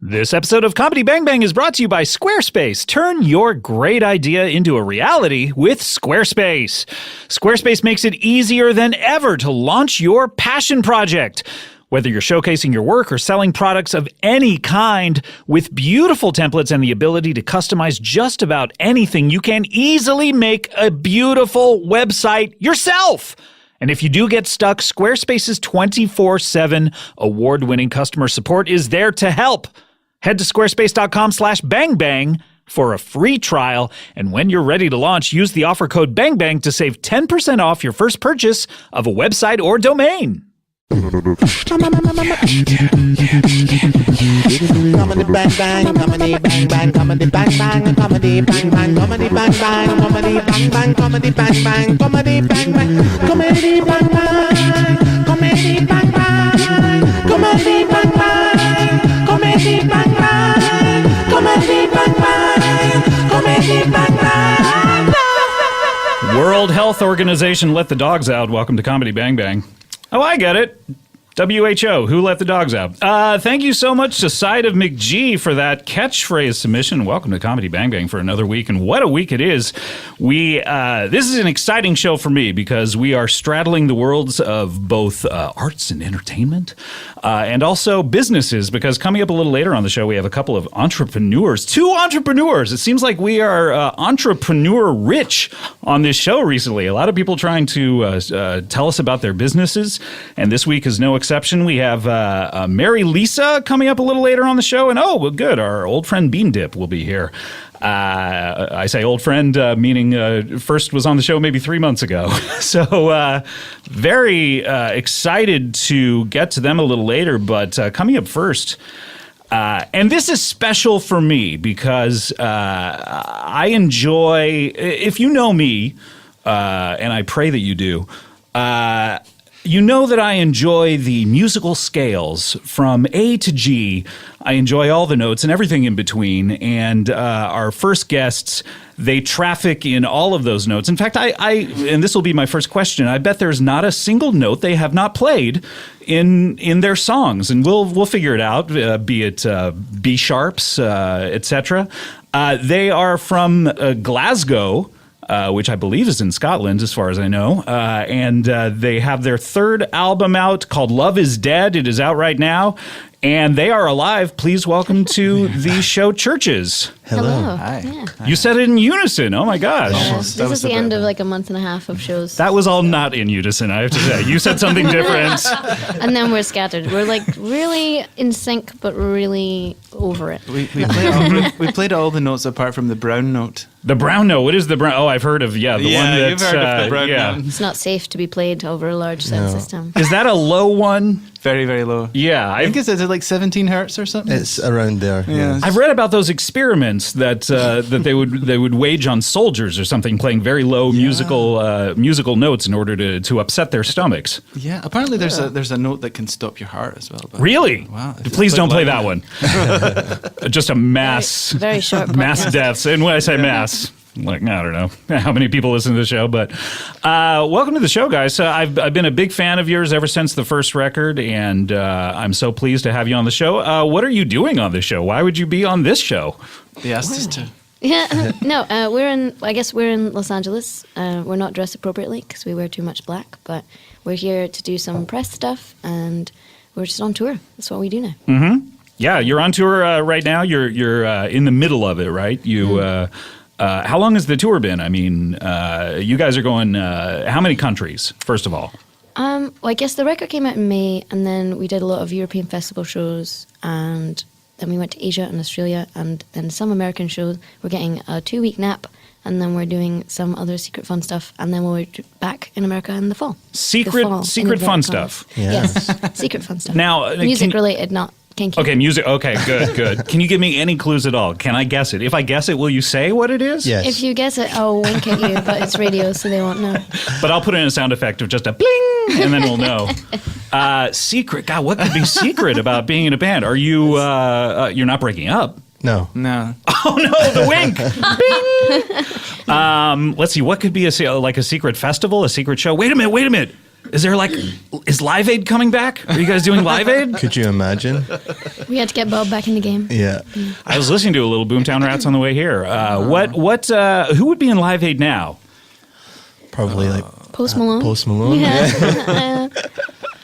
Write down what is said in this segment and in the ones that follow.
This episode of Comedy Bang Bang is brought to you by Squarespace. Turn your great idea into a reality with Squarespace. Squarespace makes it easier than ever to launch your passion project. Whether you're showcasing your work or selling products of any kind, with beautiful templates and the ability to customize just about anything, you can easily make a beautiful website yourself. And if you do get stuck, Squarespace's 24/7 award-winning customer support is there to help. Head to squarespace.com/bangbang for a free trial. And when you're ready to launch, use the offer code BANGBANG to save 10% off your first purchase of a website or domain. Comedy bang bang, comedy bang bang, comedy bang bang, comedy bang bang, comedy bang bang, comedy bang bang, comedy bang bang, comedy bang bang, comedy bang bang, comedy bang bang, comedy bang bang, comedy bang bang, comedy bang bang, comedy bang bang. World Health Organization let the dogs out. Welcome to Comedy Bang Bang. Oh, I get it. WHO, who let the dogs out? Thank you so much to Side of McGee for that catchphrase submission. Welcome to Comedy Bang Bang for another week, and what a week it is. This is an exciting show for me because we are straddling the worlds of both arts and entertainment and also businesses, because coming up a little later on the show, we have a couple of entrepreneurs, two entrepreneurs. It seems like we are entrepreneur rich on this show recently. A lot of people trying to tell us about their businesses, and this week is no exception. We have Mary Lisa coming up a little later on the show, and good, our old friend Bean Dip will be here. I say old friend, meaning first was on the show maybe 3 months ago. So very excited to get to them a little later, but coming up first, and this is special for me because I enjoy, if you know me, and I pray that you do, you know that I enjoy the musical scales from A to G. I enjoy all the notes and everything in between. And our first guests, they traffic in all of those notes. In fact, and this will be my first question, I bet there's not a single note they have not played in their songs. And we'll figure it out, be it B sharps, etc. They are from Glasgow, which I believe is in Scotland, as far as I know. And they have their third album out called Love is Dead. It is out right now. And they are alive. Please welcome to the show CHVRCHES. Hello. Hi. Yeah. You said it in unison. Oh, my gosh. This is the end of like a month and a half of shows. That was all not in unison, I have to say. You said something different. And then we're scattered. We're like really in sync, but really over it. We played all the notes apart from the brown note. The brown note. What is the brown? Oh, I've heard of, the one that's... you've heard of the brown note. It's not safe to be played over a large sound system. Is that a low one? Very, very low. Yeah. I think it's like 17 hertz or something. It's around there. Yeah. I've read about those experiments that they would wage on soldiers or something, playing very low musical notes in order to upset their stomachs. Yeah, apparently there's a note that can stop your heart as well. But Really? Wow. Please don't play that one. Just a mass, Very short mass podcast. deaths. And when I say mass, like, I don't know how many people listen to the show, but welcome to the show, guys. I've been a big fan of yours ever since the first record, and I'm so pleased to have you on the show. What are you doing on this show? Why would you be on this show? they asked us to. Yeah, no, we're in Los Angeles. We're not dressed appropriately because we wear too much black, but we're here to do some press stuff, and we're just on tour. That's what we do now. Mm-hmm. Yeah, you're on tour right now. You're in the middle of it, right? How long has the tour been? I mean, you guys are going how many countries, first of all? Well, I guess the record came out in May, and then we did a lot of European festival shows, and then we went to Asia and Australia, and then some American shows. We're getting a 2-week nap, and then we're doing some other secret fun stuff, and then we'll be back in America in the fall. Secret fun stuff. Yeah. Yes, secret fun stuff. Now, music related, not kinky. Okay, music. Okay, good. Can you give me any clues at all? Can I guess it? If I guess it, will you say what it is? Yes. If you guess it, I'll wink at you, but it's radio, so they won't know. But I'll put in a sound effect of just a bling, and then we'll know. Secret. God, what could be secret about being in a band? Are you? You're not breaking up. No. Oh no, the wink. Bing. Let's see. What could be like a secret festival, a secret show? Wait a minute. Is Live Aid coming back? Are you guys doing Live Aid? Could you imagine? We had to get Bob back in the game. Yeah. I was listening to a little Boomtown Rats on the way here. Who would be in Live Aid now? Probably like Post Malone. Post Malone. Yeah.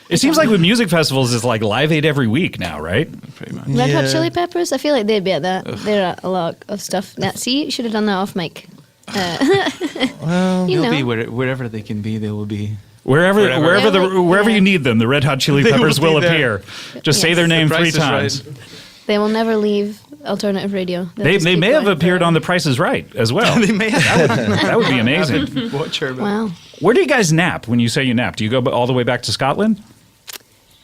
It seems like with music festivals, it's like Live Aid every week now, right? Pretty much. Red Hot Yeah. Chili Peppers. I feel like they'd be at that. They're at a lot of stuff. Now, see, you should have done that off mic. Well, You They'll know. be wherever they can be. They will be. Wherever Yeah. you need them, the Red Hot Chili They will Peppers be will there. appear. Just say Yes. their name The 3 Price is times. Right. They will never leave alternative radio. They'll They just keep may have going appeared forever. on The Price is Right as well. They may have. That would be amazing. Watch her. but- Wow. Where do you guys nap when you say you nap? Do you go all the way back to Scotland?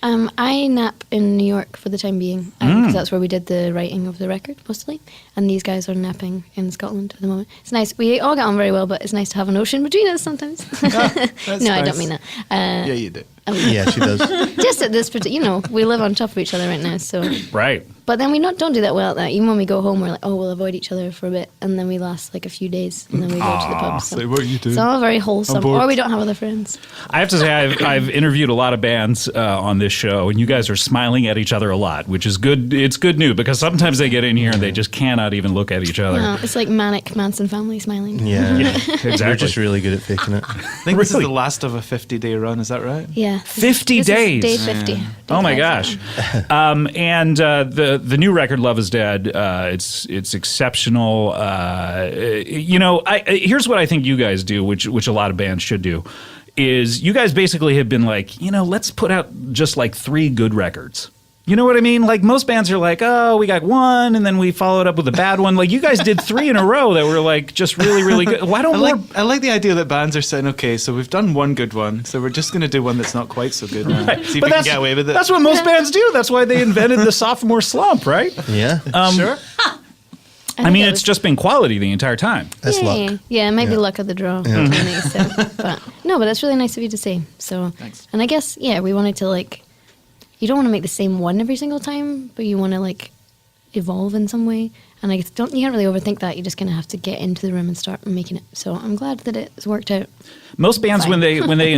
I nap in New York for the time being because that's where we did the writing of the record mostly, and these guys are napping in Scotland at the moment. It's nice. We all get on very well, but it's nice to have an ocean between us sometimes. No, I nice. don't mean that. Yeah, you do. yeah, she does. Just at this particular, we live on top of each other right now, so. Right. But then we don't do that well at that. Even when we go home, we're like, oh, we'll avoid each other for a bit, and then we last like a few days, and then we go to the pub. So. what you do. It's all very wholesome, bored. or we don't have other friends. I have to say, I've interviewed a lot of bands on this show, and you guys are smiling at each other a lot, which is good. It's good news because sometimes they get in here and they just cannot even look at each other. It's like manic Manson family smiling. Yeah. Exactly. You're just really good at faking it. I think this is Really? the last of a 50-day run. Is that right? Yeah. 50 This is days. Day 50. Oh my Day gosh! 50. And the new record, "Love Is Dead," it's exceptional. Here's what I think you guys do, which a lot of bands should do, is you guys basically have been like, let's put out just like 3 good records. You know what I mean? Like most bands are like, oh, we got 1, and then we followed up with a bad one. Like you guys did 3 in a row that were like just really, really good. Why don't I like the idea that bands are saying, okay, so we've done one good one, so we're just going to do one that's not quite so good now. See if we can get away with it. That's what most bands do. That's why they invented the sophomore slump, right? Yeah. Sure. I mean, it's just been quality the entire time. That's Yay. luck. Yeah, it might be Yeah. luck of the draw. But that's really nice of you to say. So, Thanks. and I guess, we wanted to you don't want to make the same one every single time, but you want to evolve in some way. And I guess you can't really overthink that. You just kind of have to get into the room and start making it. So I'm glad that it's worked out. Most bands, Fine. when they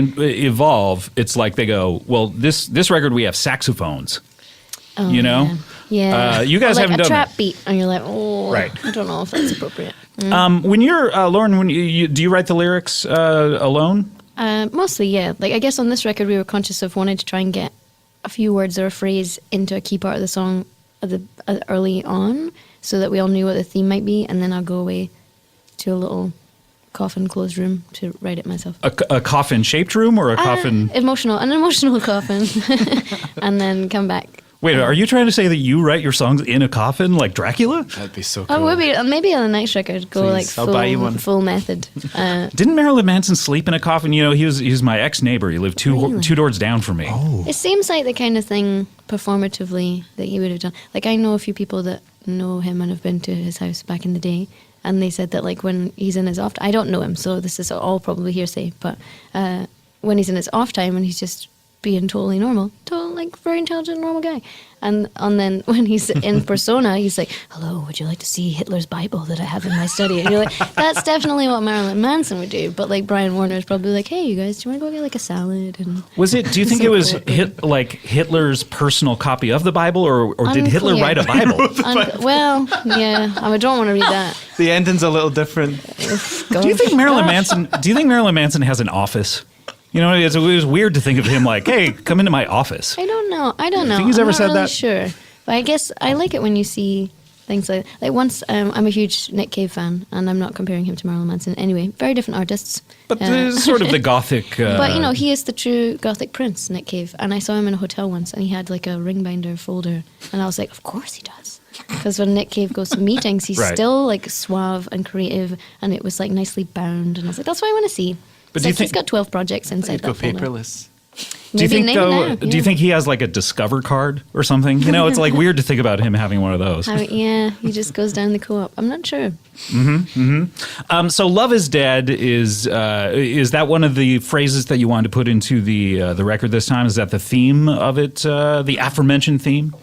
evolve, it's like they go, well, this record we have saxophones. Oh, You know? Yeah. You guys Or haven't a done trap that. beat, and you're like, oh, Right. I don't know if that's appropriate. When you're Lauren, do you write the lyrics alone? Mostly, yeah. I guess on this record, we were conscious of wanting to try and get a few words or a phrase into a key part of the song early on, so that we all knew what the theme might be, and then I'll go away to a little coffin closed room to write it myself. A coffin-shaped room or a coffin? An emotional coffin, and then come back. Wait, are you trying to say that you write your songs in a coffin like Dracula? That'd be so cool. Oh, maybe on the next record go Please, I'll buy you one. full method. Didn't Marilyn Manson sleep in a coffin? He was my ex-neighbor. He lived two doors down from me. Oh. It seems like the kind of thing performatively that he would have done. I know a few people that know him and have been to his house back in the day, and they said that when he's in his off, I don't know him, so this is all probably hearsay. But when he's in his off time and he's just being totally normal, very intelligent, normal guy, and then when he's in persona, he's like, "Hello, would you like to see Hitler's Bible that I have in my study?" And you're like, "That's definitely what Marilyn Manson would do." But Brian Warner's probably like, "Hey, you guys, do you want to go get a salad?" And Was it? Do you think So it was cool. Hitler's personal copy of the Bible, or did Hitler Unclear. write a Bible? Well, yeah, I don't want to read that. The ending's a little different. Do you think Marilyn Manson has an office? You know, it was weird to think of him like, "Hey, come into my office." I don't know. think he's I'm ever not said really that? Sure, but I guess I like it when you see things like once. I'm a huge Nick Cave fan, and I'm not comparing him to Marilyn Manson. Anyway, very different artists. But it's sort of the gothic. But he is the true Gothic prince, Nick Cave. And I saw him in a hotel once, and he had a ring binder folder, and I was like, of course he does. Because when Nick Cave goes to meetings, he's Right. still suave and creative, and it was nicely bound, and I was like, that's what I want to see. But But do you he's think- got 12 projects inside You'd go that folder. paperless. do you Maybe think name it though? now, Do yeah. you think he has a Discover card or something? You know, it's weird to think about him having one of those. Yeah, he just goes down the co-op. I'm not sure. So "Love Is Dead" is that one of the phrases that you wanted to put into the record this time? Is that the theme of it? The aforementioned theme?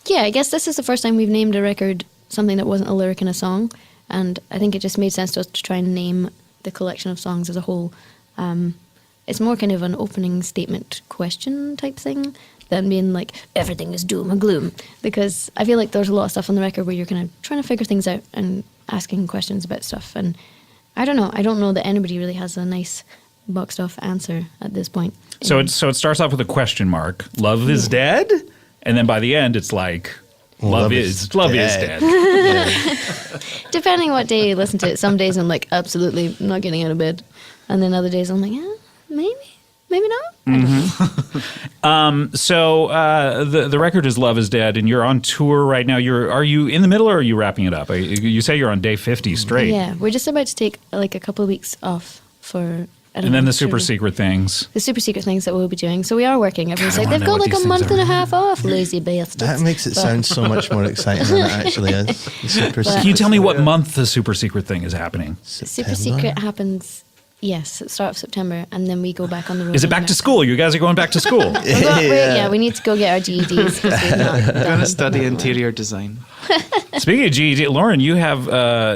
Yeah, I guess this is the first time we've named a record something that wasn't a lyric in a song, and I think it just made sense to us to try and name the collection of songs as a whole. it's more kind of an opening statement question type thing than being like everything is doom and gloom, because I feel like there's a lot of stuff on the record where you're kind of trying to figure things out and asking questions about stuff, and I don't know that anybody really has a nice boxed off answer at this point. So it starts off with a question mark. Love is dead, and then by the end it's like love is dead. Depending what day you listen to it, some days I'm like absolutely not getting out of bed, and then other days I'm like maybe not. So the record is Love is Dead, and you're on tour right now. Are you in the middle, or are you wrapping it up? You say you're on day 50 straight. Yeah, we're just about to take like a couple of weeks off for. And then the super secret things. The super secret things that we'll be doing. So we are working. Everyone's God, I like, they've wanna know got what like these a month things and a are. half off, lazy bastards. That makes it sound so much more exciting than it actually is. The super But- Can you tell me what month the super secret thing is happening? Super secret happens. Yes, at the start of September, and then we go back on the road. Is it back to school? You guys are going back to school. Yeah, we need to go get our GEDs. 'cause we've not I'm done going to them. study interior design. Speaking of GED, Lauren, you have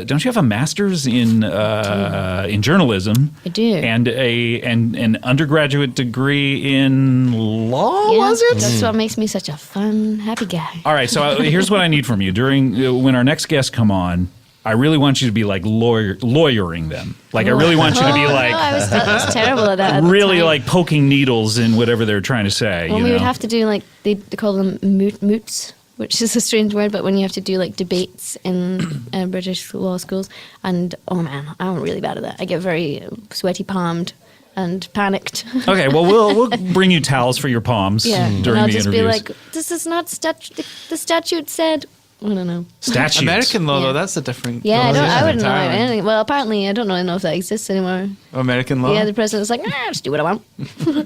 don't you have a master's in journalism? I do. And an undergraduate degree in law. Yeah, Was it? That's what makes me such a fun, happy guy. All right, so here's what I need from you. When our next guests come on, I really want you to be like lawyering them. Like I really want you to be like no, I was terrible at that. At the really time. like poking needles in whatever they're trying to say. Well, you we know? would have to do like they call them moots, which is a strange word, but when you have to do like debates in British law schools, and oh man, I'm really bad at that. I get very sweaty palmed and panicked. Okay, well we'll bring you towels for your palms Yeah, and during I'll the just interviews. be like, "This is not the statute said." I don't know. Statutes. American law, Yeah. though, that's a different. Yeah, I wouldn't know entirely. anything. Well, apparently, I don't really know if that exists anymore. American law. Yeah, the president's like, just do what I want.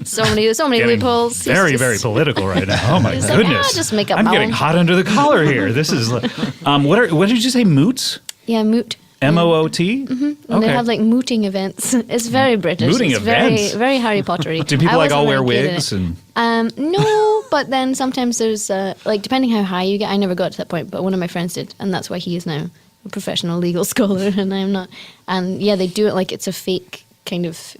so many Getting loopholes. He's Very, just- very political right now. Oh my He's like, goodness! just make up I'm my getting own. hot under the collar here. This is. What did you say? Moots? Yeah, moot. MOOT? And they have like mooting events. It's very British. Mooting it's events? Very, very Harry Pottery. Do people I like wasn't all wear really good at wigs it. and? No, but then sometimes there's like depending how high you get. I never got to that point, but one of my friends did, and that's why he is now a professional legal scholar, and I'm not. And yeah, they do it like it's a fake kind of.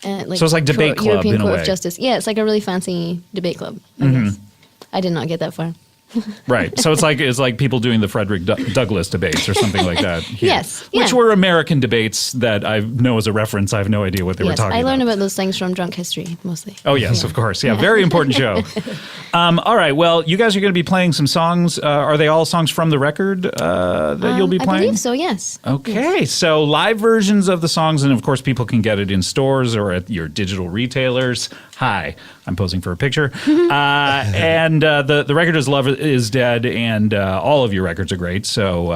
Like So it's like debate club European in a Court way. of Justice. Yeah, it's like a really fancy debate club. I guess. I did not get that far. Right. So it's like people doing the Frederick Douglass debates or something like that. here. Yes, Which yeah. were American debates that I know as a reference. I have no idea what they were Yes, talking I learned about. about those things from Drunk History mostly. Oh, yes, of course. Yeah, very important show. All right. Well, you guys are going to be playing some songs. Are they all songs from the record that you'll be I playing? believe so. Yes. Okay, so live versions of the songs, and of course, people can get it in stores or at your digital retailers. Hi, I'm posing for a picture. And the record is Love is Dead, and all of your records are great. So,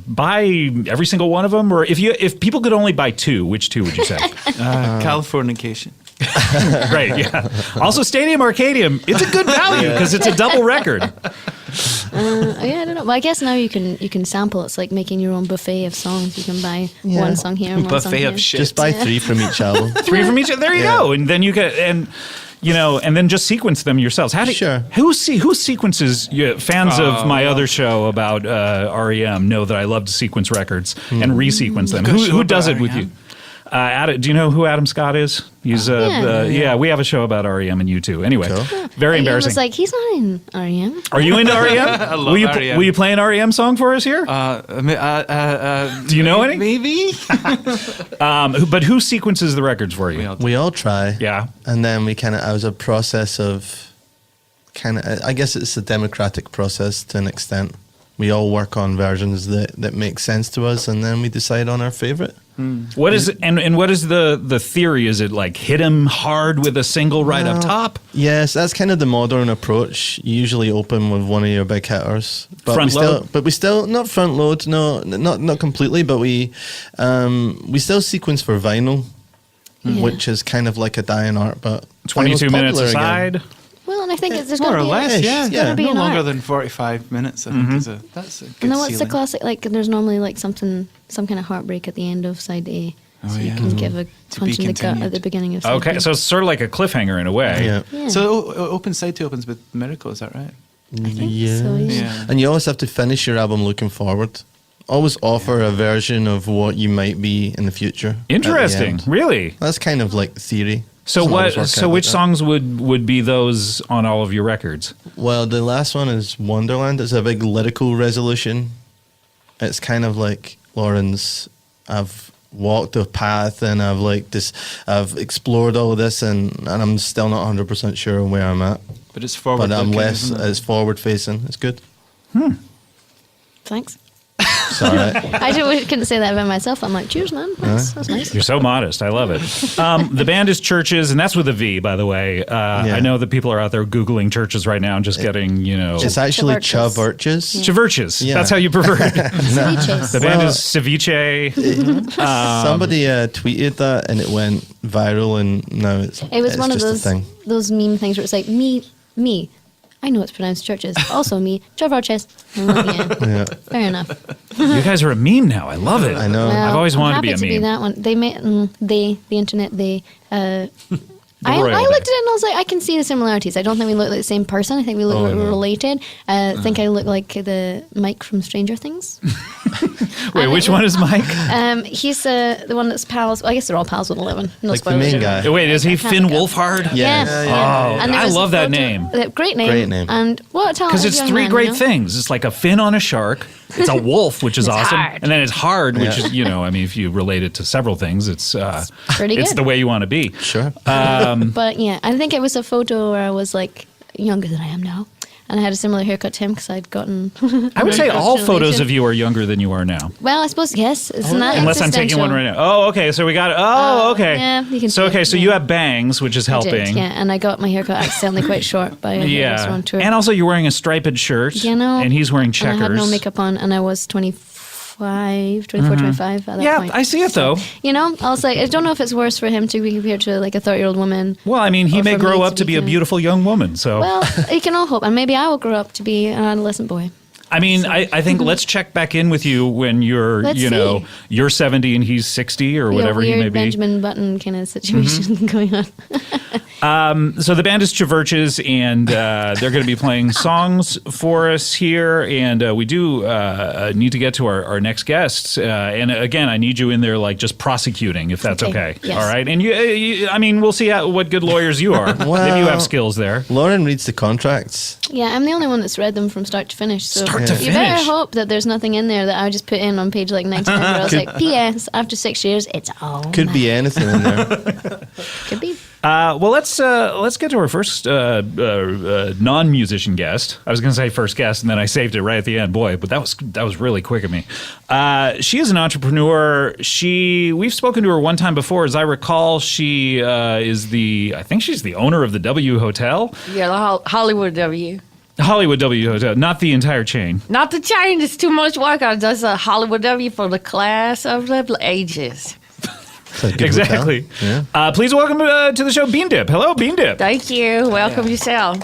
buy every single one of them. Or if people could only buy two, which two would you say? Californication. Right, yeah. Also, Stadium Arcadium, it's a good value because it's a double record. Yeah, I don't know. Well, I guess now you can sample. It's like making your own buffet of songs. You can buy one song here and one song Buffet here. of shit. Just buy 3 from each album. Three from each. There you go, and then you get and then just sequence them yourselves. How do Sure. Who sequences? Fans of my other show about REM know that I love to sequence records and resequence them. Good show Who does about it with REM. you? Do you know who Adam Scott is? He's Yeah. we have a show about REM and U2. Anyway, Cool. very Ian embarrassing. was like, he's not in REM. Are you into REM? I love will you, REM. Will you play an REM song for us here? Do you know any? Maybe. But who sequences the records for you? We all try. Yeah. And then we I was a process of I guess it's a democratic process to an extent. We all work on versions that make sense to us, and then we decide on our favorite. What is it, and what is the theory? Is it like hit him hard with a single right up top? Yes, that's kind of the modern approach. You usually open with one of your big hitters. Front load? But we still, not front load, no, not completely, but we still sequence for vinyl, Yeah. which is kind of like a dying art, but 22 vinyl's minutes popular aside. again. Well, and I think there's More got or to be less, yeah. There's gotta be No an longer art. than 45 minutes, I think, that's a good And then what's the ceiling. classic? Like, there's normally like some kind of heartbreak at the end of side A, so you yeah. can give a To punch be in the gut at continued. the beginning of side Okay, B. so it's sort of like a cliffhanger in a way. Yeah. Yeah. So open side 2 opens with Miracle, is that right? I think so, yeah. Yeah. And you always have to finish your album looking forward. always offer a version of what you might be in the future. at the Interesting. end. Really? That's kind of like the theory. So Doesn't what? always work So out which like that. songs would be those on all of your records? Well, the last one is Wonderland. It's a big lyrical resolution. It's kind of like Lauren's. I've walked a path and I've like this. I've explored all this and I'm still not 100% sure where I'm at. But it's forward. But I'm less. isn't it? It's forward facing. It's good. Thanks. Sorry. I couldn't say that about myself. I'm like, cheers, man. That's nice. You're so modest. I love it. The band is Churches, and that's with a V, by the way. I know that people are out there Googling churches right now and just getting, It's actually CHVRCHES. CHVRCHES. CHVRCHES. Yeah. That's how you prefer it. Ceviches. The band Well, is Ceviche. Somebody tweeted that and it went viral, and now it's It was it's one of just a thing. those meme things where it's like, me. I know it's pronounced churches. Also me, CHVRCHES. Yeah, fair enough. You guys are a meme now. I love it. I know. Well, I've always I'm wanted to be happy a to be meme. that one. They made the internet. I royal looked at day. it and I was like, I can see the similarities. I don't think we look like the same person. I think we look related. I think I look like the Mike from Stranger Things. Wait, which one is Mike? He's the one that's pals. Well, I guess they're all pals with 11. No Like the spoilers. main guy. Wait, is he I can't Finn think of- Wolfhard? Yeah. Oh, And there I was a love that photo- name. Great name. Great name. And what a talented Because it's young three man, great you know? things. It's like a fin on a shark. It's a wolf, which is awesome. hard. And then it's hard, which Yeah. is, I mean, if you relate it to several things, it's Pretty it's good. the way you want to be. Sure. But yeah, I think it was a photo where I was like younger than I am now. And I had a similar haircut to him because I'd gotten. I would say all photos of you are younger than you are now. Well, I suppose, yes. It's not Unless I'm taking one right now. Oh, okay. So we got it. Okay. yeah, you can So, see okay. it, So yeah. you have bangs, which is I did, helping. yeah, and I got my haircut accidentally quite short by a hairdresser on tour. And also, you're wearing a striped shirt. And he's wearing checkers. And I had no makeup on, and I was 24, 25 at that Yeah, point. I see it though. I was like, I don't know if it's worse for him to be compared to like a 30-year-old woman. Well, I mean, he Or may for grow me up to be a kind of- beautiful young woman. So, Well, you can all hope, and maybe I will grow up to be an adolescent boy. I mean, I think let's check back in with you when you're, Let's see. you're 70 and he's 60 or whatever weird he may be. Benjamin Button kind of situation going on. So the band is CHVRCHES, and they're going to be playing songs for us here. And we do need to get to our next guests. And again, I need you in there, like just prosecuting, if that's okay. Okay, yes. All right. And I mean, we'll see what good lawyers you are. Maybe you have skills there. Lauren reads the contracts. Yeah, I'm the only one that's read them from start to finish. So Start to you finish. better hope that there's nothing in there that I just put in on page like 99 where I was like, P.S. After 6 years, it's all Could be anything in there. Could be. Well, let's get to our first non-musician guest. I was going to say first guest, and then I saved it right at the end. Boy, but that was really quick of me. She is an entrepreneur. We've spoken to her one time before, as I recall. She is I think she's the owner of the W Hotel, Yeah, the Hollywood W. Hollywood W Hotel, not the entire chain. Not the chain. It's too much work. I just a Hollywood W for the class of the ages. It's a good Exactly. hotel. Yeah. Please welcome to the show, Bean Dip. Hello, Bean Dip. Thank you. Welcome yourself.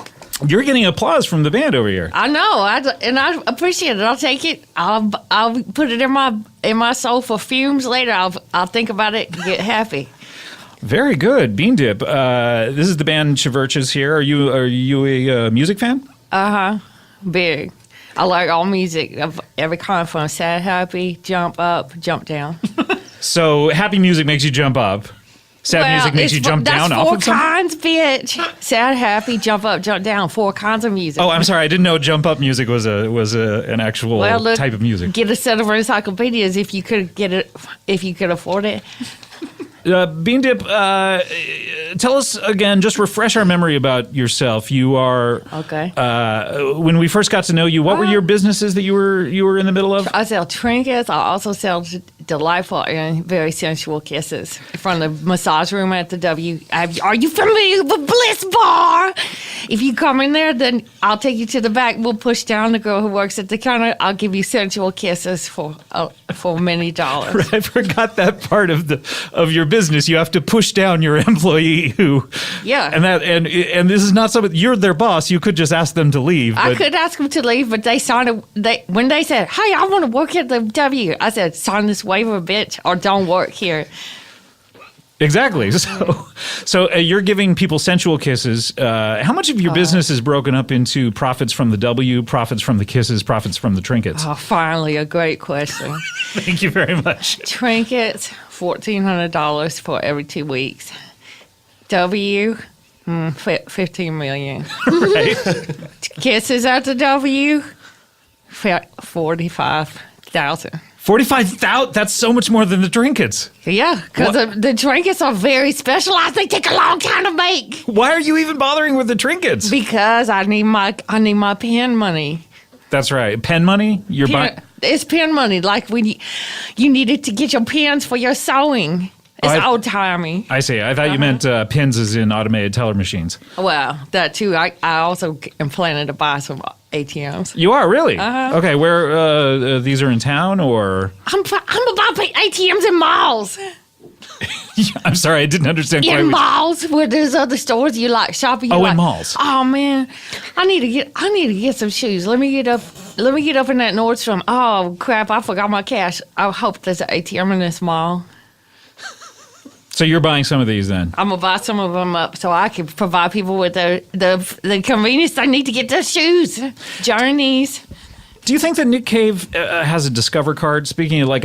You're getting applause from the band over here. I know. I appreciate it. I'll take it. I'll put it in my soul for fumes later. I'll think about it and get happy. Very good, Bean Dip. This is the band CHVRCHES here. Are you a music fan? Big. I like all music of every kind, from sad, happy, jump up, jump down. So happy music makes you jump up. Sad music makes you jump down off of That's something? 4 kinds, bitch. Sad, happy, jump up, jump down. 4 kinds of music. Oh, I'm sorry. I didn't know jump up music was an actual Look, type of music. Get a set of encyclopedias if you could get it, if you could afford it. Bean Dip, tell us again, just refresh our memory about yourself. You are Okay. when we first got to know you, what were your businesses that you were in the middle of? I sell trinkets. I also sell delightful and very sensual kisses from the massage room at the W. Are you familiar with Bliss Bar? If you come in there, then I'll take you to the back. We'll push down the girl who works at the counter. I'll give you sensual kisses for many dollars. I forgot that part of your business. You have to push down your employee who, Yeah. and this is not something you're their boss. You could just ask them to leave. I but- could ask them to leave, but when they said, "Hey, I want to work at the W," I said, "Sign this waiver, bitch, or don't work here." Exactly. So you're giving people sensual kisses. How much of your business is broken up into profits from the W, profits from the kisses, profits from the trinkets? Oh, finally, a great question. Thank you very much. Trinkets, $1,400 for every 2 weeks. W, $15 million. Right. Kisses at the W, $45,000. 45,000. That's so much more than the trinkets. Yeah, because the trinkets are very specialized. They take a long time to make. Why are you even bothering with the trinkets? Because I need my pen money. That's right. Pen money? You're buying. It's pen money. Like when you needed to get your pens for your sewing. It's old timey. I see. I thought you meant pins as in automated teller machines. Well, that too. I also am planning to buy some ATMs. You are really? Uh-huh. Okay. Where these are in town or? I'm about ATMs in malls. I'm sorry, I didn't understand quite. In malls where there's other stores you like shopping. In malls. Oh man, I need to get some shoes. Let me get up in that Nordstrom. Oh crap, I forgot my cash. I hope there's an ATM in this mall. So you're buying some of these then? I'm gonna buy some of them up so I can provide people with the convenience they need to get their shoes. Journeys. Do you think that Nick Cave has a Discover card? Speaking of, like,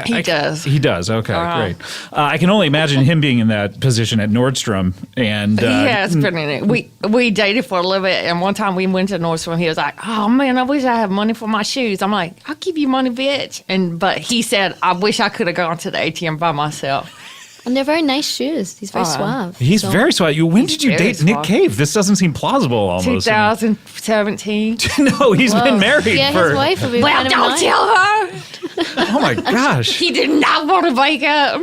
He does. He does. Okay, great. I can only imagine him being in that position at Nordstrom. And he has been in it. We dated for a little bit, and one time we went to Nordstrom. He was like, "Oh man, I wish I had money for my shoes." I'm like, "I'll give you money, bitch." But he said, "I wish I could have gone to the ATM by myself." And they're very nice shoes. He's very suave. He's very suave. When did you date Nick suave. Cave? This doesn't seem plausible almost. 2017. No, he's been married Yeah, for... his wife will be Well, kind of don't nice. tell her. Oh my gosh. He did not want to wake up.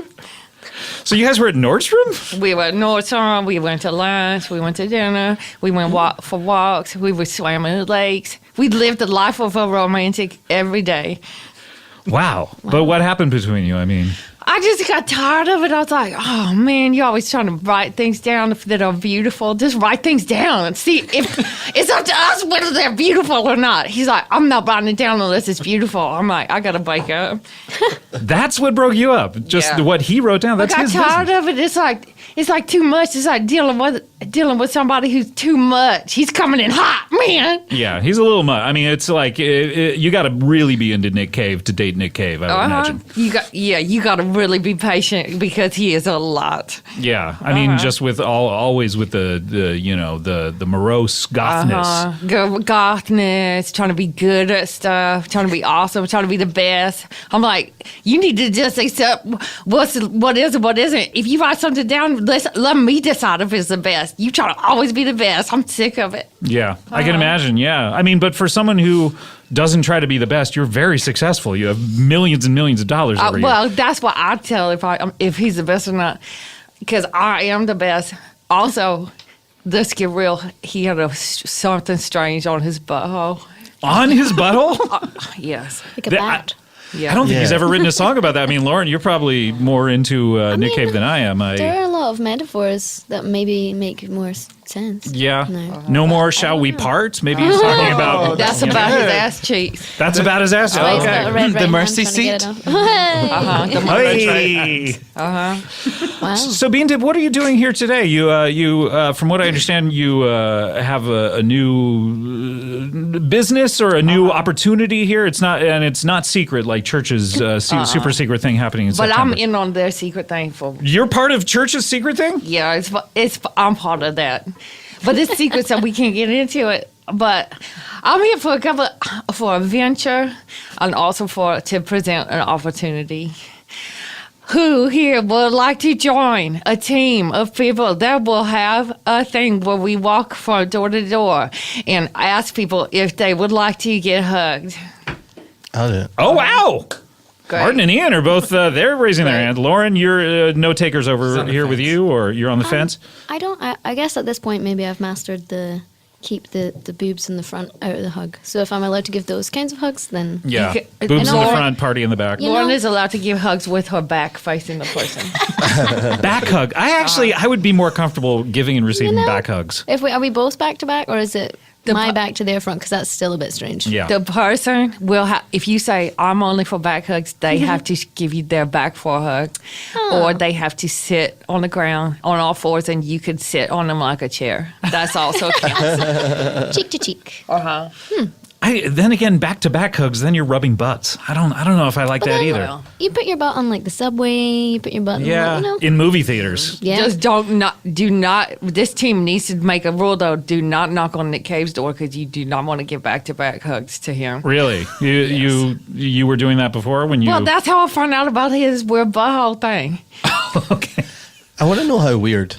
So you guys were at Nordstrom? We were at Nordstrom. We went to lunch. We went to dinner. We went for walks. We were swimming in the lakes. We lived the life of a romantic every day. Wow. But what happened between you? I mean... I just got tired of it. I was like, oh man, you're always trying to write things down that are beautiful. Just write things down and see if it's up to us whether they're beautiful or not. He's like, I'm not writing it down unless it's beautiful. I'm like, I gotta wake up. That's what broke you up. Just Yeah. what he wrote down. That's I got his tired business. of it. It's like too much. It's like dealing with somebody who's too much. He's coming in hot, man. Yeah, he's a little much. I mean, it's like you got to really be into Nick Cave to date Nick Cave. I would imagine. You got to really be patient because he is a lot. Yeah, I mean, just with always with the morose gothness. Gothness, trying to be good at stuff, trying to be awesome, trying to be the best. I'm like, you need to just accept what is and what isn't. If you write something down, let me decide if it's the best. You try to always be the best. I'm sick of it. Yeah, I can imagine. Yeah, I mean, but for someone who doesn't try to be the best, you're very successful. You have millions and millions of dollars every year. Well, that's what I tell if he's the best or not, because I am the best. Also, let's get real. He had something strange on his butthole. On his butthole? Yes. Like a bat. Yeah. I don't think he's Yeah. ever written a song about that. I mean, Lauren, you're probably more into Nick Cave than I am. There are a lot of metaphors that maybe make more sense. Yeah. No. No more shall we part? Maybe he's talking about... That's about his ass cheeks. That's about his ass. Why he's got a Okay. red The right mercy hand trying to get seat? it off. Hey. Wow. So, Bean Dip, what are you doing here today? You, from what I understand, you have a new business or a new opportunity here. It's not secret like Church's super secret thing happening in But September. I'm in on their secret thing for. You're part of Church's secret thing? Yeah, I'm part of that. But it's secret, so we can't get into it. But I'm here for a venture and also to present an opportunity. Who here would like to join a team of people that will have a thing where we walk from door to door and ask people if they would like to get hugged? I'll do it. Oh, wow. Great. Martin and Ian are both they're raising their Great. hand. Lauren, you're no takers over on the here with fence. you, or you're on the fence? I guess at this point maybe I've mastered keep the boobs in the front out of the hug. So if I'm allowed to give those kinds of hugs, then Yeah. You ca- Boobs in the Lauren- front, party in the back. You Lauren know- is allowed to give hugs with her back facing the person. Back hug. I would be more comfortable giving and receiving You know- back hugs. are we both back to back, or is it? my back to their front because that's still a bit strange. Yeah. The person will have, if you say, I'm only for back hugs, they have to give you their back for a hug. Or they have to sit on the ground on all fours and you could sit on them like a chair. That's also counts. Cheek to cheek. Then again, back-to-back hugs, then you're rubbing butts. I don't know if I like that either. Well, You put your butt on like the subway. You put your butt, on, In movie theaters. Yeah. Just do not, this team needs to make a rule though, do not knock on Nick Cave's door because you do not want to give back-to-back hugs to him. Really? You were doing that before when you... Well, that's how I found out about his weird butthole thing. Okay. I want to know how weird.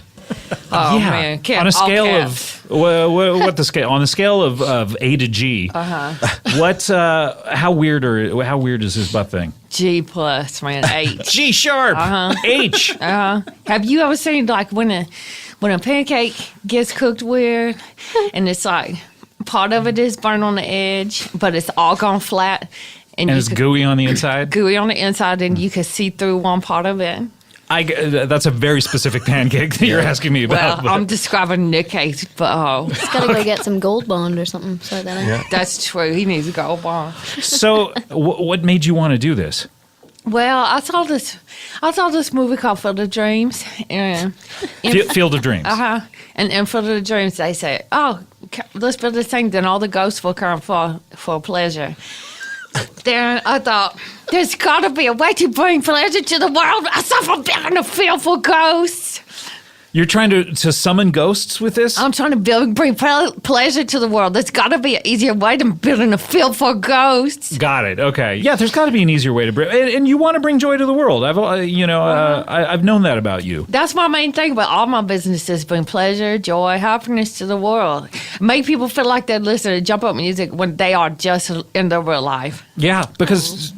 Oh, Yeah. man. On a scale cats. of... What the scale? On a scale of A to G, what? How weird is his butt thing? G plus, man, H. G sharp. H. Have you ever seen like when a pancake gets cooked weird, and it's like part of it is burnt on the edge, but it's all gone flat, And you it's could- gooey on the inside. gooey on the inside, and you can see through one part of it. That's a very specific pancake that you're asking me Well, about. I'm describing Nick Cave's butthole. He's got to go get some Gold Bond or something. Sort that out. Yeah. That's true. He needs to go on. So, what made you want to do this? Well, I saw this movie called Field of Dreams, and Field of Dreams. And in Field of Dreams, they say, "Oh, let's build this thing, then all the ghosts will come for pleasure." Then I thought, there's got to be a way to bring pleasure to the world aside from building a field for ghosts. You're trying to summon ghosts with this? I'm trying to bring pleasure to the world. There's got to be an easier way than building a field for ghosts. Got it. Okay. Yeah, there's got to be an easier way to bring, and you want to bring joy to the world. I've known that about you. That's my main thing about all my businesses: bring pleasure, joy, happiness to the world. Make people feel like they're listening to jump up music when they are just in their real life. Yeah, because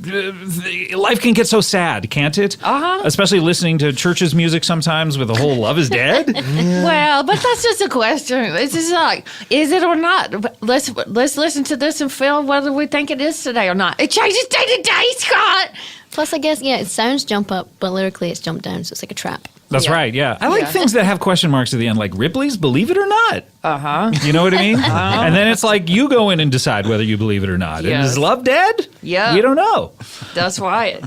life can get so sad, can't it? Especially listening to church's music sometimes with the whole "love is dead." Well, but that's just a question. It's just like, is it or not? But let's listen to this and feel whether we think it is today or not. It changes day to day, Scott. Plus, I guess, it sounds jump up, but lyrically it's jump down, so it's like a trap. That's right. Yeah, I like things that have question marks at the end, like Ripley's "Believe It or Not." You know what I mean? And then it's like you go in and decide whether you believe it or not. And Yes. is love dead? Yeah. We don't know. That's right.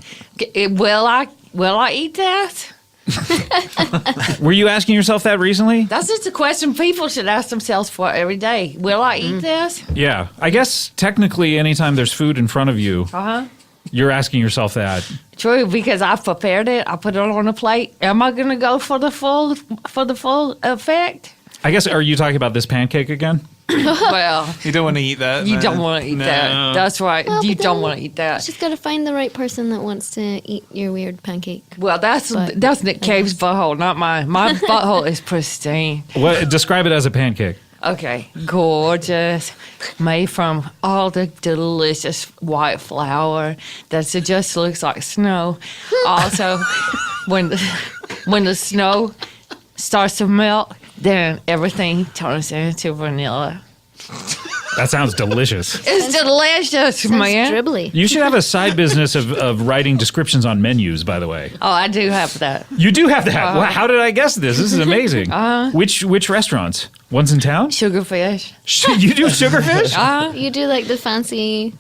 Will I eat that? Were you asking yourself that recently? That's just a question people should ask themselves for every day. Will I eat this? Yeah. I guess technically, anytime there's food in front of you, you're asking yourself that. True, because I've prepared it. I put it on a plate. Am I going to go for the full effect? I guess, are you talking about this pancake again? Well, You don't want to eat that. you man. don't want to eat No. that. That's right. Well, You but don't then want to eat that. Just got to find the right person that wants to eat your weird pancake. Well, that's But- Nick Cave's butthole, not mine. My butthole is pristine. Describe it as a pancake. Okay, gorgeous, made from all the delicious white flour that just looks like snow. Also, when the snow starts to melt, then everything turns into vanilla. That sounds delicious. It's delicious, Sounds man. dribbly. You should have a side business of writing descriptions on menus, by the way. Oh, I do have that. You do have that. Wow, how did I guess this? This is amazing. Which restaurants? Ones in town? Sugarfish. You do sugarfish? You do like the fancy.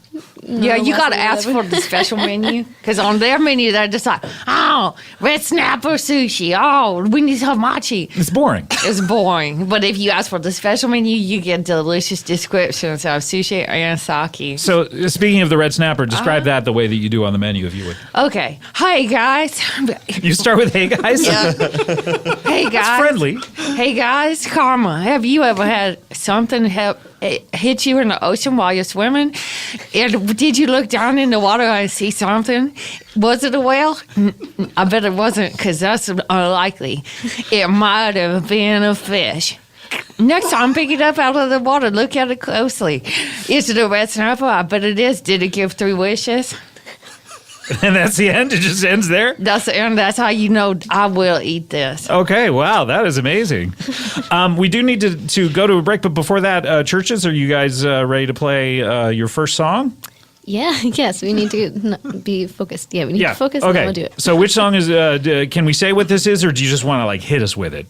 Yeah, you got to ask for the special menu. Because on their menu, they're just like, oh, red snapper sushi. Oh, we need hamachi. It's boring. It's boring. But if you ask for the special menu, you get delicious descriptions of sushi and sake. So, speaking of the red snapper, describe that the way that you do on the menu, if you would. Okay. Hey, guys. You start with, hey, guys. Yeah. Hey, guys. Friendly. Hey, guys. Karma, have you ever had something hit you in the ocean while you're swimming? And did you look down in the water and see something? Was it a whale? I bet it wasn't, because that's unlikely. It might have been a fish. Next time, pick it up out of the water. Look at it closely. Is it a red snapper? I bet it is. Did it give 3 wishes? And that's the end. It just ends there. That's the end. That's how you know I will eat this. Okay, wow, that is amazing. We do need to go to a break, but before that, churches, are you guys ready to play your first song? Yeah, yes, we need to be focused. Yeah, we need to focus and Okay. then we'll do it. So which song is, can we say what this is, or do you just want to like hit us with it?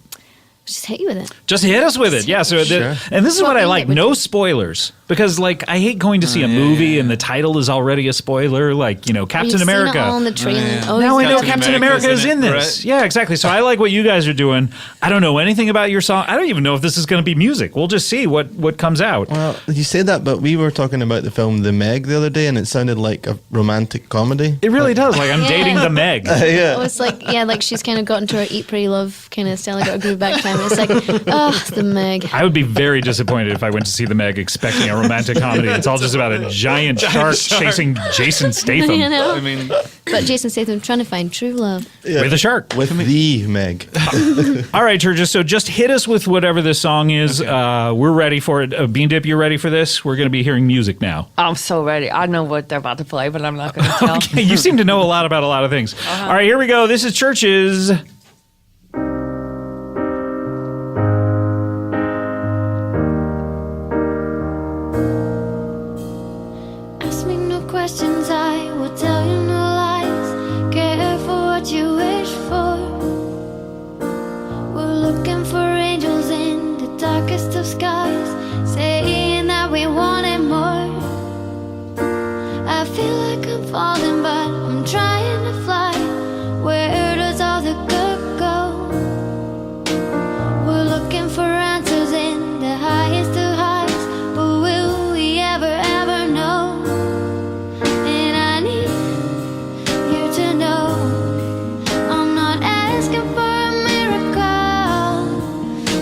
Just hit you with it. Just hit us with it. Yeah. So, and this is what I like. No spoilers. Because, like, I hate going to see a movie and the title is already a spoiler. Like, you know, Captain America. Seen it all on the trailer. Now I know Captain America is in this. Right? Yeah, exactly. So I like what you guys are doing. I don't know anything about your song. I don't even know if this is going to be music. We'll just see what comes out. Well, you say that, but we were talking about the film The Meg the other day, and it sounded like a romantic comedy. It really does. Like, I'm dating the Meg. Yeah. Oh, it's like, like she's kind of got into her Eat, Pray, Love kind of style. I got to groove back time. It's like, it's the Meg. I would be very disappointed if I went to see the Meg expecting a romantic comedy. It's all just about a giant shark chasing Jason Statham You know? I mean, But Jason Statham trying to find true love. with a shark. With the Meg. All right, churches. So just hit us with whatever this song is. Okay. We're ready for it. Bean Dip, you're ready for this? We're going to be hearing music now. I'm so ready. I know what they're about to play, but I'm not going to tell. Okay, you seem to know a lot about a lot of things. All right, here we go. This is Churches. Ask me no questions, I will tell you no lies. Care for what you wish for. We're looking for angels in the darkest of skies, saying that we wanted more. I feel like I'm falling, but I'm trying to fly. Where does all the good go? We're looking for answers in the highest of highs, but will we ever know? And I need you to know I'm not asking for a miracle,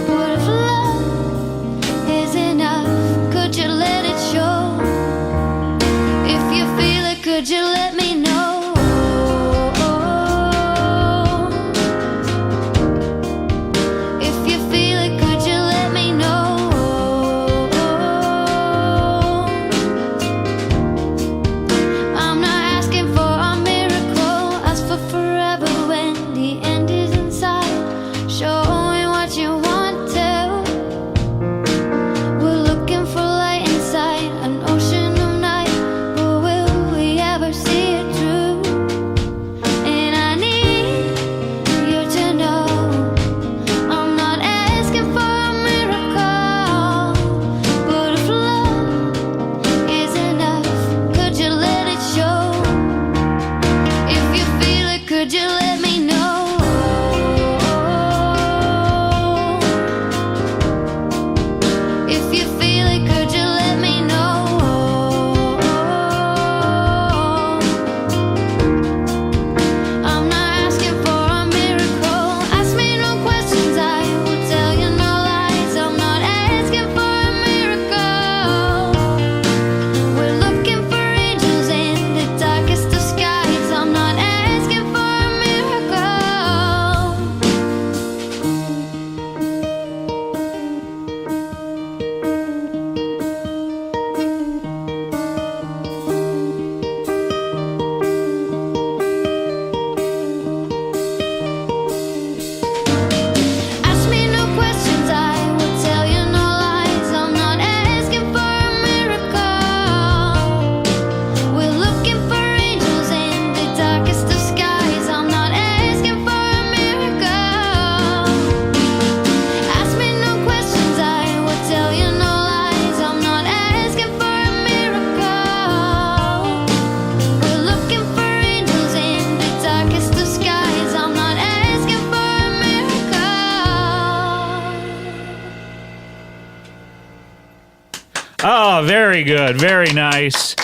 but if love is enough, could you let it show? If you feel it, could you let me know? If you feel it, could you let me know? I'm not asking for a miracle, ask for forever when the end is inside. Showing what you want to. We're looking for light inside an ocean of night, but will we ever see it through? And I need you to know I'm not asking for a miracle, but if love is enough, could you let it show? If you feel it, could you let me know? If you feel it, could you let me know? I'm not asking for a miracle. Ask me no questions, I will tell you no lies. I'm not asking for a miracle. We're looking for angels in the darkest of skies. I'm not asking for a miracle. Ask me no questions, I will tell you no lies. I'm not asking for a miracle. We're looking for angels in the darkest of skies. I'm not asking for a miracle. Ask me no questions, I will tell you no lies. I'm not asking for a miracle. We're looking for angels in the darkest of skies. I'm not asking for a miracle. Oh, very good. Very nice.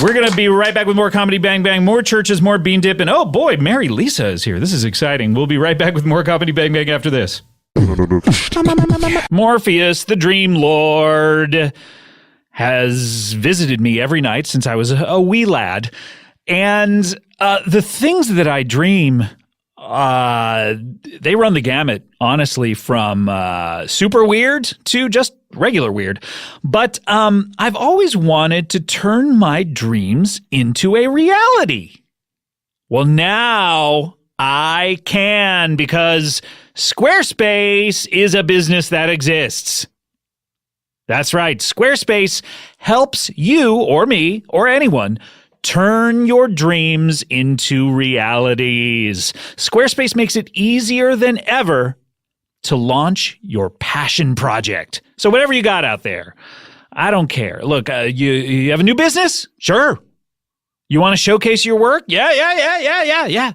We're going to be right back with more Comedy Bang Bang, more churches, more Bean Dip, and oh boy, Mary Lisa is here. This is exciting. We'll be right back with more Comedy Bang Bang after this. Morpheus, the Dream Lord, has visited me every night since I was a wee lad. And the things that I dream, they run the gamut, honestly, from super weird to just regular weird. But I've always wanted to turn my dreams into a reality. Well, now I can, because Squarespace is a business that exists. That's right. Squarespace helps you or me or anyone turn your dreams into realities. Squarespace makes it easier than ever to launch your passion project. So whatever you got out there, I don't care. Look, you have a new business? Sure. You want to showcase your work? Yeah.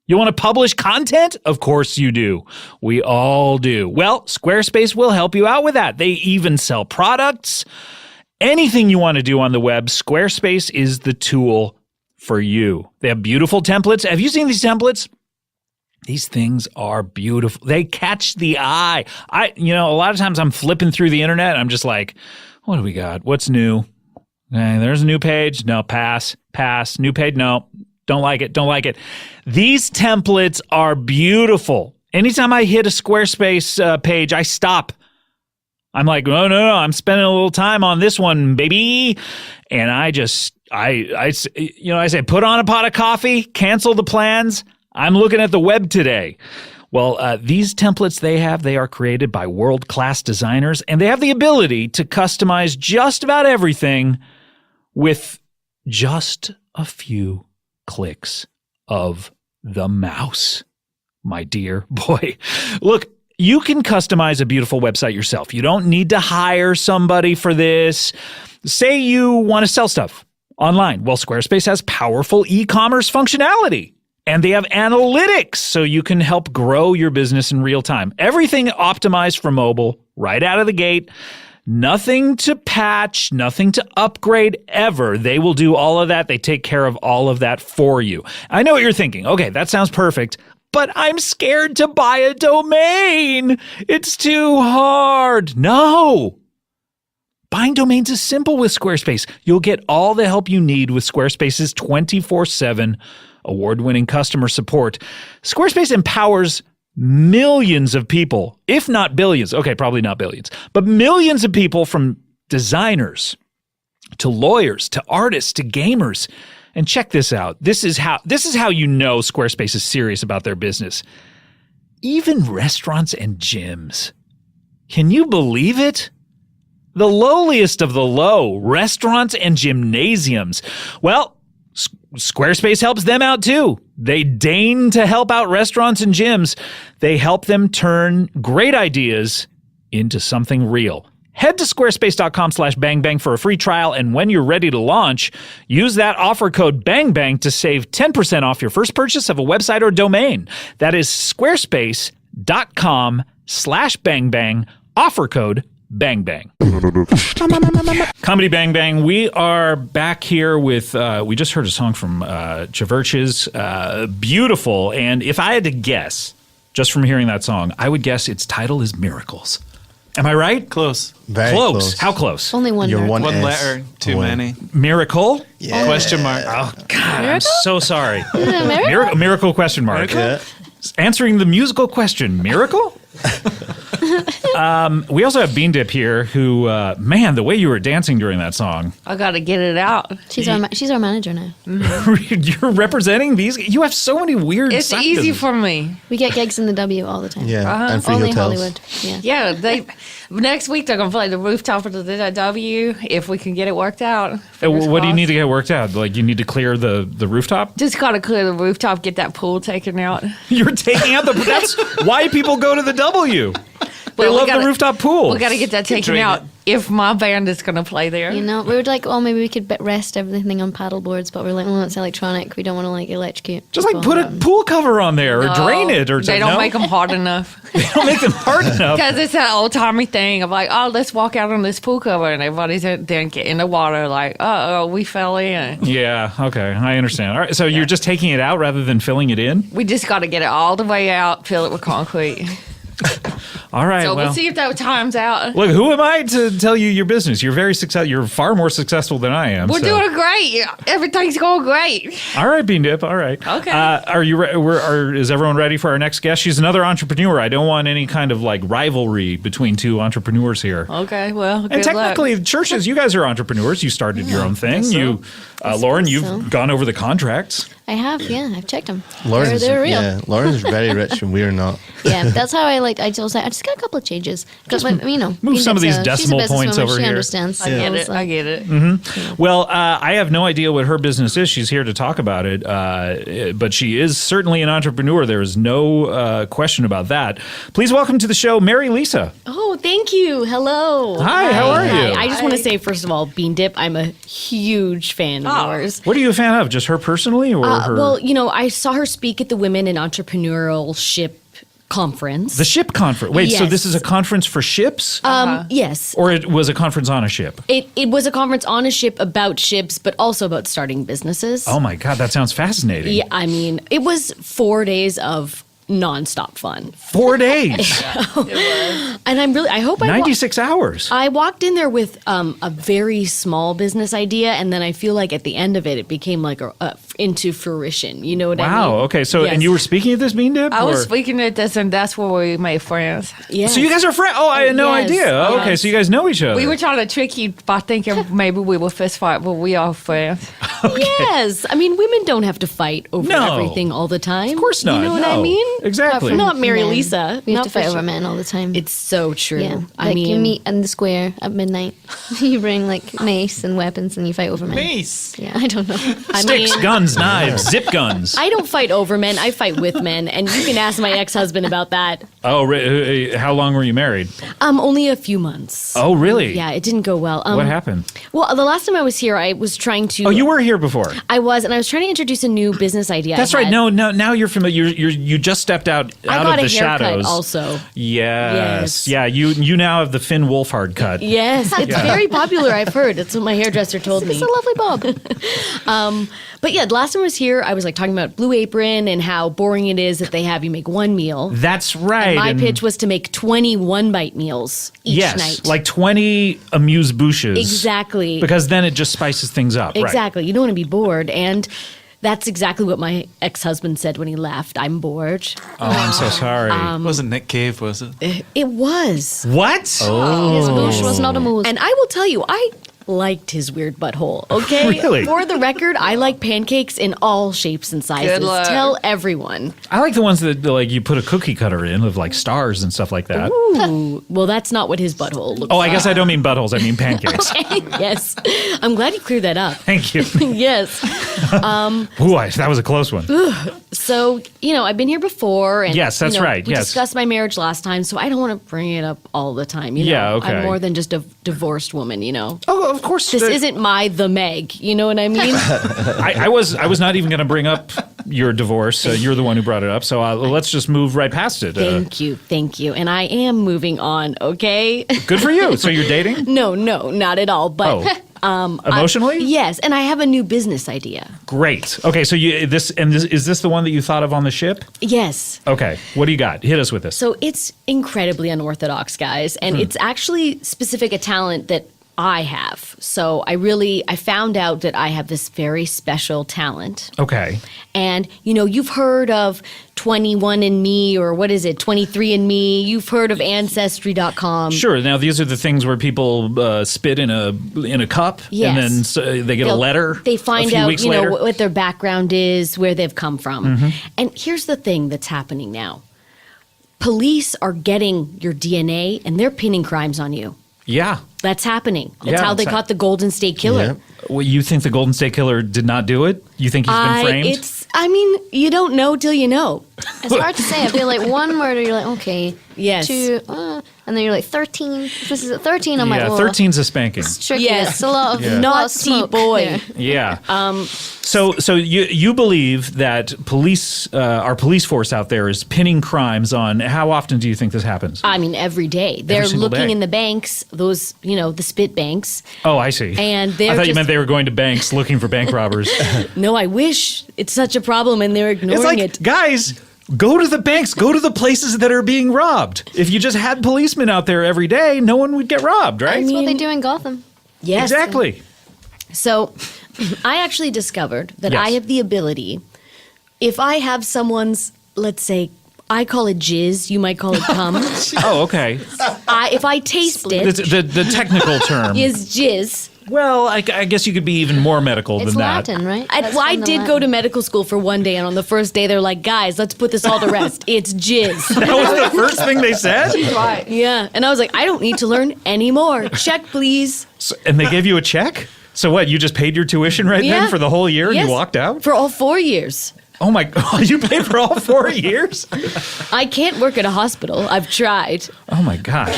You want to publish content? Of course you do. We all do. Well, Squarespace will help you out with that. They even sell products. Anything you want to do on the web, Squarespace is the tool for you. They have beautiful templates. Have you seen these templates? These things are beautiful. They catch the eye. A lot of times I'm flipping through the internet and I'm just like, what do we got? What's new? Okay, there's a new page. No, pass. New page. No, don't like it. These templates are beautiful. Anytime I hit a Squarespace page, I stop. I'm like, no, I'm spending a little time on this one, baby. And I say, put on a pot of coffee, cancel the plans. I'm looking at the web today. Well, these templates they are created by world-class designers, and they have the ability to customize just about everything with just a few clicks of the mouse, my dear boy. Look, you can customize a beautiful website yourself. You don't need to hire somebody for this. Say you want to sell stuff online. Well, Squarespace has powerful e-commerce functionality. And they have analytics, so you can help grow your business in real time. Everything optimized for mobile right out of the gate. Nothing to patch, nothing to upgrade ever. They will do all of that. They take care of all of that for you. I know what you're thinking. Okay, that sounds perfect, but I'm scared to buy a domain. It's too hard. No. Buying domains is simple with Squarespace. You'll get all the help you need with Squarespace's 24/7 award-winning customer support. Squarespace empowers millions of people, if not billions. Okay, probably not billions, but millions of people, from designers to lawyers to artists to gamers. And check this out. This is how you know Squarespace is serious about their business. Even restaurants and gyms. Can you believe it? The lowliest of the low, restaurants and gymnasiums. Well, Squarespace helps them out too. They deign to help out restaurants and gyms. They help them turn great ideas into something real. Head to squarespace.com/bangbang for a free trial, and when you're ready to launch, use that offer code BANGBANG to save 10% off your first purchase of a website or domain. That is squarespace.com/bangbang, offer code BANGBANG. Comedy Bang Bang, we are back here with, we just heard a song from CHVRCHES, beautiful, and if I had to guess, just from hearing that song, I would guess its title is Miracles. Am I right? Close. Very close. How close? Only one. You're word. one One S letter too away. many. Miracle? Yeah. Question mark. Oh, God, I'm so sorry. Is it a miracle? Miracle question mark. Yeah. Answering the musical question, miracle? We also have Bean Dip here, who, man, the way you were dancing during that song. I got to get it out. She's our manager now. You're representing these. You have so many weird. It's side easy businesses. for me. We get gigs in the W all the time. Yeah, and free Only hotels. Hollywood. Yeah. Yeah, next week they're gonna play the rooftop of the W if we can get it worked out. Fingers What do you crossed. need to get worked out? Like, you need to clear the rooftop? Just gotta clear the rooftop, get that pool taken out. You're taking out the. That's why people go to the W. They Well, we love gotta- the rooftop pool. We gotta get that taken drain out it. if my band is gonna play there. You know, we were like, oh, maybe we could rest everything on paddle boards, but we're like, well, it's electronic. We don't want to like electrocute. Just like people. put a pool cover on there or drain it or They something. don't No? make them hard enough. They don't make them hard enough. Because it's that old timey thing of like, oh, let's walk out on this pool cover, and everybody's then get in the water like, oh, we fell in. Yeah, okay, I understand. All right, so you're just taking it out rather than filling it in? We just got to get it all the way out, fill it with concrete. All right, So well. we'll see if that times out. Look, who am I to tell you your business? You're very successful. You're far more successful than I am. We're so. doing great. Everything's going great. All right, Bean Dip. All right. Okay. Are you? Is everyone ready for our next guest? She's another entrepreneur. I don't want any kind of like rivalry between two entrepreneurs here. Okay, well, good And technically, luck. churches, you guys are entrepreneurs. You started your own thing. guess so. You, I Lauren, suppose you've so. gone over the contracts. I I have, yeah. I've checked them. Lauren's, They're real. yeah, Lauren's very rich and we're not. Yeah, that's how I like. I just got a couple of changes because move some of these decimal points over she here. Understands. I get it. So- I get it. Well, I have no idea what her business is. She's here to talk about it, but she is certainly an entrepreneur. There is no question about that. Please welcome to the show, Mary Lisa. Oh, thank you. Hello. Hi, how are Hi. you? I just want to say, first of all, Bean Dip, I'm a huge fan of yours. What are you a fan of? Just her personally, or her? Well, I saw her speak at the Women in Entrepreneurship Conference. The ship conference. Wait, so Yes. this is a conference for ships? Yes. Or it was a conference on a ship? It was a conference on a ship about ships, but also about starting businesses. Oh my God, that sounds fascinating. Yeah, I mean, it was 4 days of nonstop fun. 4 days, And I hope 96 hours. I walked in there with a very small business idea, and then I feel like at the end of it, it became like into fruition. You know what I mean? Wow. Okay. So, Yes. and you were speaking at this Bean Dip? I was or- speaking at this, and that's where we made friends. Yes. So you guys are friends? Oh, I had no Yes. idea. Oh, okay, Yes. so you guys know each other. We were trying to trick you by thinking maybe we were fist fight, but we are friends. Yes. I mean, women don't have to fight over No. everything all the time. Of course not. You know what I no. mean? Exactly. Not Mary Men. Lisa. We have Not to for fight over sure. men all the time. It's so true. yeah. I Like mean, you meet in the square at midnight. You bring like mace and weapons and you fight over men. Mace. Yeah, I don't know. Sticks, guns, knives, zip guns. I don't fight over men. I fight with men, and you can ask my ex-husband about that. Oh, how long were you married? Only a few months. Oh, really? Yeah, it didn't go well. What happened? Well, the last time I was here, I was trying to. Oh, you were here before. I was, and I was trying to introduce a new business idea. That's I right. had. No, now you're familiar. You just stepped out I of got the a haircut shadows. also. Yes. Yes. Yeah. You now have the Finn Wolfhard cut. Yes, it's very popular. I've heard. That's what my hairdresser told me. It's a lovely bob. But yeah, the last time I was here, I was like talking about Blue Apron and how boring it is that they have you make one meal. That's right. My and- pitch was to make 20 one-bite meals each yes, night. like 20 amuse-bouches. Exactly. Because then it just spices things up. Right. Exactly. You don't want to be bored. And that's exactly what my ex-husband said when he left. I'm bored. Oh, I'm so sorry. It wasn't Nick Cave, was it? It was. what? His bush was not a moose. And I will tell you, I liked his weird butthole, okay? Really? For the record, I like pancakes in all shapes and sizes. Good luck. Tell everyone. I like the ones that like you put a cookie cutter in of like stars and stuff like that. Ooh. Well, that's not what his butthole looks Oh, like. I guess I don't mean buttholes. I mean pancakes. Yes. I'm glad you cleared that up. Thank you. Yes. Ooh, that was a close one. So, I've been here before. And, Yes, that's right, We yes. discussed my marriage last time, so I don't want to bring it up all the time. Yeah, okay. I'm more than just a divorced woman, Oh, of course. This isn't my The Meg. You know what I mean? I was not even going to bring up your divorce. You're the one who brought it up. So let's just move right past it. Thank you. And I am moving on, okay? Good for you. So you're dating? No, not at all. But Emotionally? yes, and I have a new business idea. Great. Okay, so is this the one that you thought of on the ship? Yes. Okay. What do you got? Hit us with this. So it's incredibly unorthodox, guys, and it's actually specific a talent that I have. So I found out that I have this very special talent. Okay. And, you've heard of 21andMe or what is it, 23andMe. You've heard of Ancestry.com. Sure. Now these are the things where people spit in a cup, Yes. and then they get a letter. They find a few out, weeks later. what their background is, where they've come from. Mm-hmm. And here's the thing that's happening now. Police are getting your DNA and they're pinning crimes on you. Yeah. That's happening. That's Yeah, how they it's caught the Golden State Killer. Yep. Well, you think the Golden State Killer did not do it? You think he's been framed? You don't know till you know. It's hard to say. I feel like one murder, you're like, okay. Yes. Two, and then you're like 13. If this is at 13, I'm like, yeah, well, 13's a spanking. it's tricky. Yes. It's a lot of Yeah. lot of Naughty smoke boy. there. Yeah. So you believe that our police force out there is pinning crimes on? How often do you think this happens? I mean, every day. They're single looking day. in the banks, those, the spit banks. Oh, I see. And I they're thought you just- meant they were going to banks looking for bank robbers. No, I wish it's such a problem and they're ignoring It's like, it. guys, go to the banks, go to the places that are being robbed. If you just had policemen out there every day, no one would get robbed, right? That's what they do in Gotham. Yes. Exactly. So I actually discovered that Yes. I have the ability, if I have someone's, let's say, I call it jizz, you might call it cum. Oh, okay. If I taste it, The technical term. is jizz. Well, I guess you could be even more medical It's than that. Latin, right? I From the did go to Latin. medical school for one day, and on the first day, they're like, guys, let's put this all to rest. It's jizz. That was the first thing they said? Right. Yeah. And I was like, I don't need to learn anymore. Check, please. And they gave you a check? So what, you just paid your tuition right Yeah. then for the whole year and Yes. you walked out? For all 4 years. Oh my God, you paid for all 4 years? I can't work at a hospital. I've tried. Oh my gosh.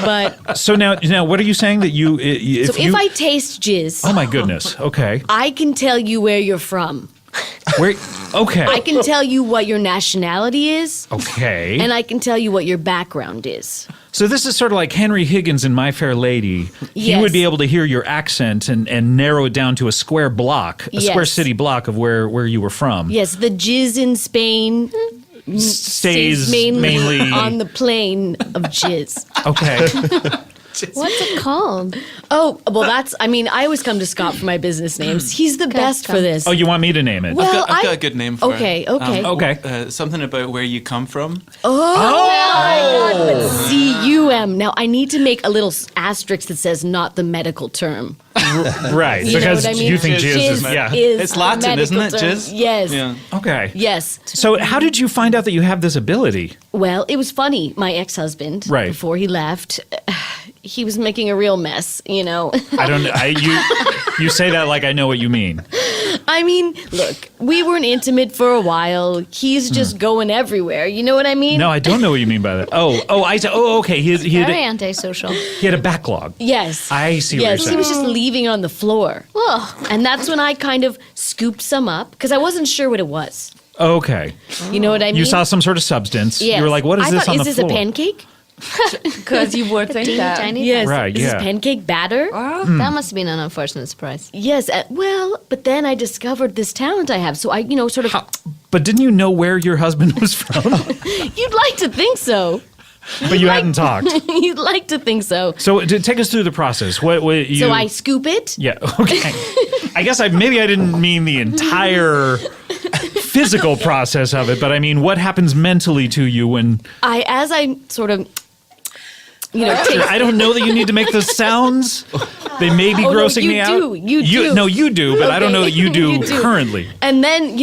But So now what are you saying that you, if so you... if I taste jizz, Oh my goodness, okay. I can tell you where you're from. Where, okay. I can tell you what your nationality is. Okay. And I can tell you what your background is. So this is sort of like Henry Higgins in My Fair Lady. He Yes. would be able to hear your accent and narrow it down to a square block, a square Yes. city block of where you were from. Yes, the jizz in Spain Stays mainly mainly on the plane of jizz. Okay. What's it called? Oh, well, I always come to Scott for my business names. He's the best for this. Oh, you want me to name it? Well, I've got I- a good name for Okay, it. okay. Okay. Something about where you come from. CUM. Now, I need to make a little asterisk that says not the medical term. Right. You know Because what I mean? you think jizz is... Jizz Yeah. is It's the Latin, isn't medical it, term. jizz? Yes. Yeah. Okay. Yes. So how did you find out that you have this ability? Well, it was funny. My ex-husband, Right. before he left, he was making a real mess, you know. I don't you say that like I know what you mean. I mean, look, we weren't intimate for a while. He's just going everywhere. You know what I mean? No, I don't know what you mean by that. Okay. He Very antisocial. had a backlog. Yes. I see what Yes, you're he was saying. just leaving it on the floor. Whoa. And that's when I kind of scooped some up because I wasn't sure what it was. Okay. You know what I mean? You saw some sort of substance. Yes. You were like, what is I this thought, on is the this floor? a pancake? Because you would think Teeny that. tiny. Yes. Right, Is yeah. this pancake batter? That must have been an unfortunate surprise. Yes. Well, but then I discovered this talent I have. So I, sort of. But didn't you know where your husband was from? You'd like to think so. But you hadn't talked. You'd like to think so. So take us through the process. What you? So I scoop it. Yeah. Okay. I guess maybe I didn't mean the entire physical process of it, but I mean what happens mentally to you when As I sort of, take. I don't know that you need to make those sounds. They may be Oh, no, grossing you me do. out. You do. No, you do, but I don't know that you do, You do. currently. And then,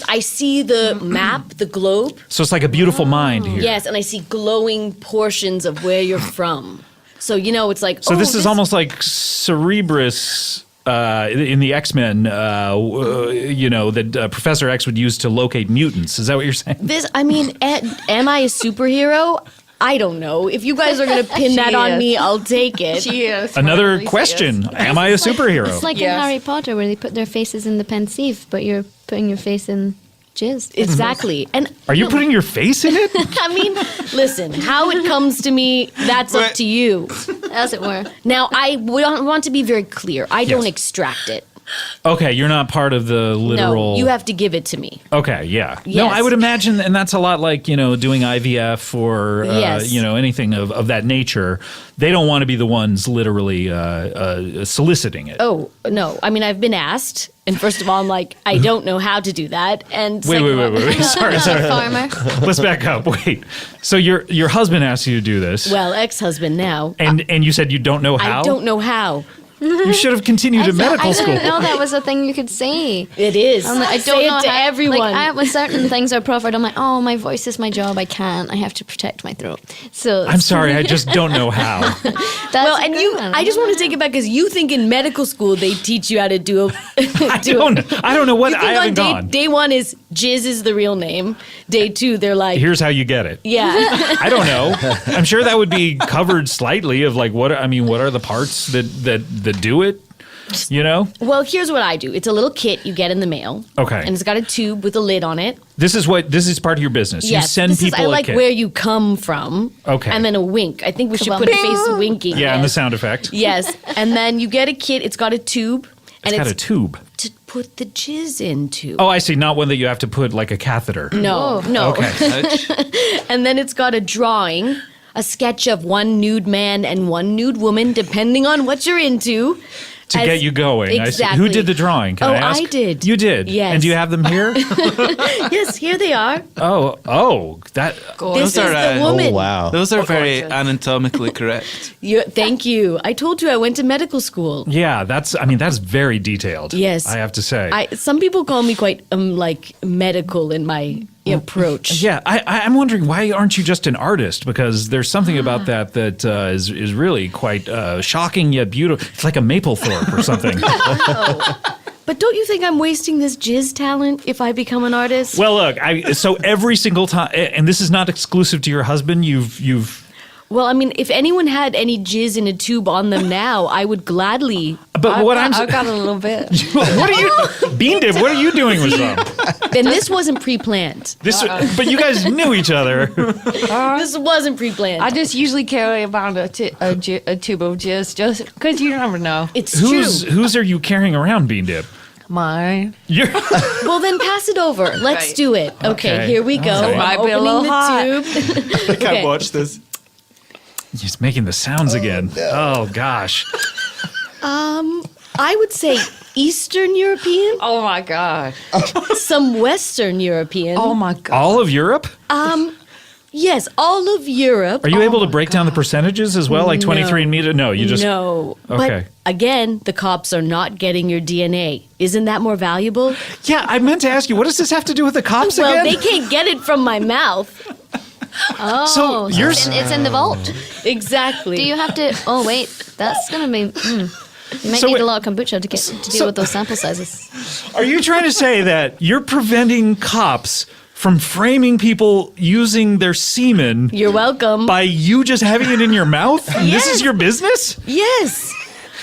I see the map, the globe. So it's like a beautiful mind here. Yes, and I see glowing portions of where you're from. So, it's like, So this is almost like Cerebrus in the X-Men, that Professor X would use to locate mutants. Is that what you're saying? this. I mean, am I a superhero? I don't know. If you guys are going to pin She that on is. me, I'll take it. She is. Another She is. question. Am I a superhero? It's like Yes. in Harry Potter where they put their faces in the pensieve, but you're putting your face in jizz. Exactly. And Are you putting your face in it? I mean, listen, how it comes to me, that's up to you. As it were. Now, I want to be very clear. I don't extract it. Okay, you're not part of the literal... No, you have to give it to me. Okay, yeah. No, Yes. I would imagine, and that's a lot like, doing IVF or, Yes. anything of that nature. They don't want to be the ones literally soliciting it. Oh, no. I mean, I've been asked. And first of all, I'm like, I don't know how to do that. And Wait. second of all- Sorry. Farmer. Let's back up. Wait. So your husband asked you to do this, Well, ex-husband now. and you said you don't know how? I don't know how. You should have continued in medical I school. didn't know that was a thing you could say. It is. I'm like, I Say don't it know to how, everyone. Like, when certain things are proffered, I'm like, oh, my voice is my job. I can't. I have to protect my throat. So I'm sorry, I just don't know how. That's well, a and good you, one. I just want to take it back because you think in medical school they teach you how to do a. I don't know what You I think on haven't gone. day one is jizz is the real name. Day two, they're like, Here's how you get it. yeah. I don't know. I'm sure that would be covered slightly of like what are the parts that do it? Well, here's what I do. It's a little kit you get in the mail. Okay. And it's got a tube with a lid on it. This is part of your business. Yes. You send this people is, I a like kit. where you come from. Okay. And then a wink. I think we should Kabum. put a face winking. Yeah, and the yes. sound effect. Yes. And then you get a kit. It's got a tube. It's got a tube. to put the jizz into. Oh, I see. Not one that you have to put like a catheter. No, no. Okay. And then it's got a drawing, a sketch of one nude man and one nude woman, depending on what you're into. to get you going. I see. Who Exactly. did the drawing? Can I ask? I did. You did? Yes. And do you have them here? Yes, here they are. That. This is the woman. Oh, wow. Those are very anatomically correct. Thank you. I told you I went to medical school. Yeah, that's very detailed. Yes. I have to say. Some people call me quite like medical in my approach. Yeah, I'm wondering, why aren't you just an artist? Because there's something about that is really quite shocking yet beautiful. It's like a Maplethorpe or something. But don't you think I'm wasting this jizz talent if I become an artist? Well, look, so every single time, and this is not exclusive to your husband. You've. Well, I mean, if anyone had any jizz in a tube on them now, I would gladly. But what I've got a little bit. What are you, Bean Dip? What are you doing with them? Then this wasn't pre-planned. But you guys knew each other. This wasn't pre-planned. I just usually carry around a tube of jizz just because you never know. It's true. Whose are you carrying around, Bean Dip? Mine. You're. Well, then pass it over. Let's Right. do it. Okay, here we go. Okay. I'm Might be a opening little the hot. tube. I can't watch this. He's making the sounds again. Oh gosh. I would say Eastern European, Oh my god. some Western European. Oh my god. All of Europe? Yes, all of Europe. Are you able to break down the percentages as well? Like 23andMe? No, you just. No. Okay. But again, the cops are not getting your DNA. Isn't that more valuable? Yeah, I meant to ask you, what does this have to do with the cops Well, again? they can't get it from my mouth. So you're. It's in the vault. Exactly. Do you have to? Oh wait, that's gonna be. You might So need wait- a lot of kombucha to deal with those sample sizes. Are you trying to say that you're preventing cops from framing people using their semen You're welcome. by you just having it in your mouth? And This is Yes. your business? Yes.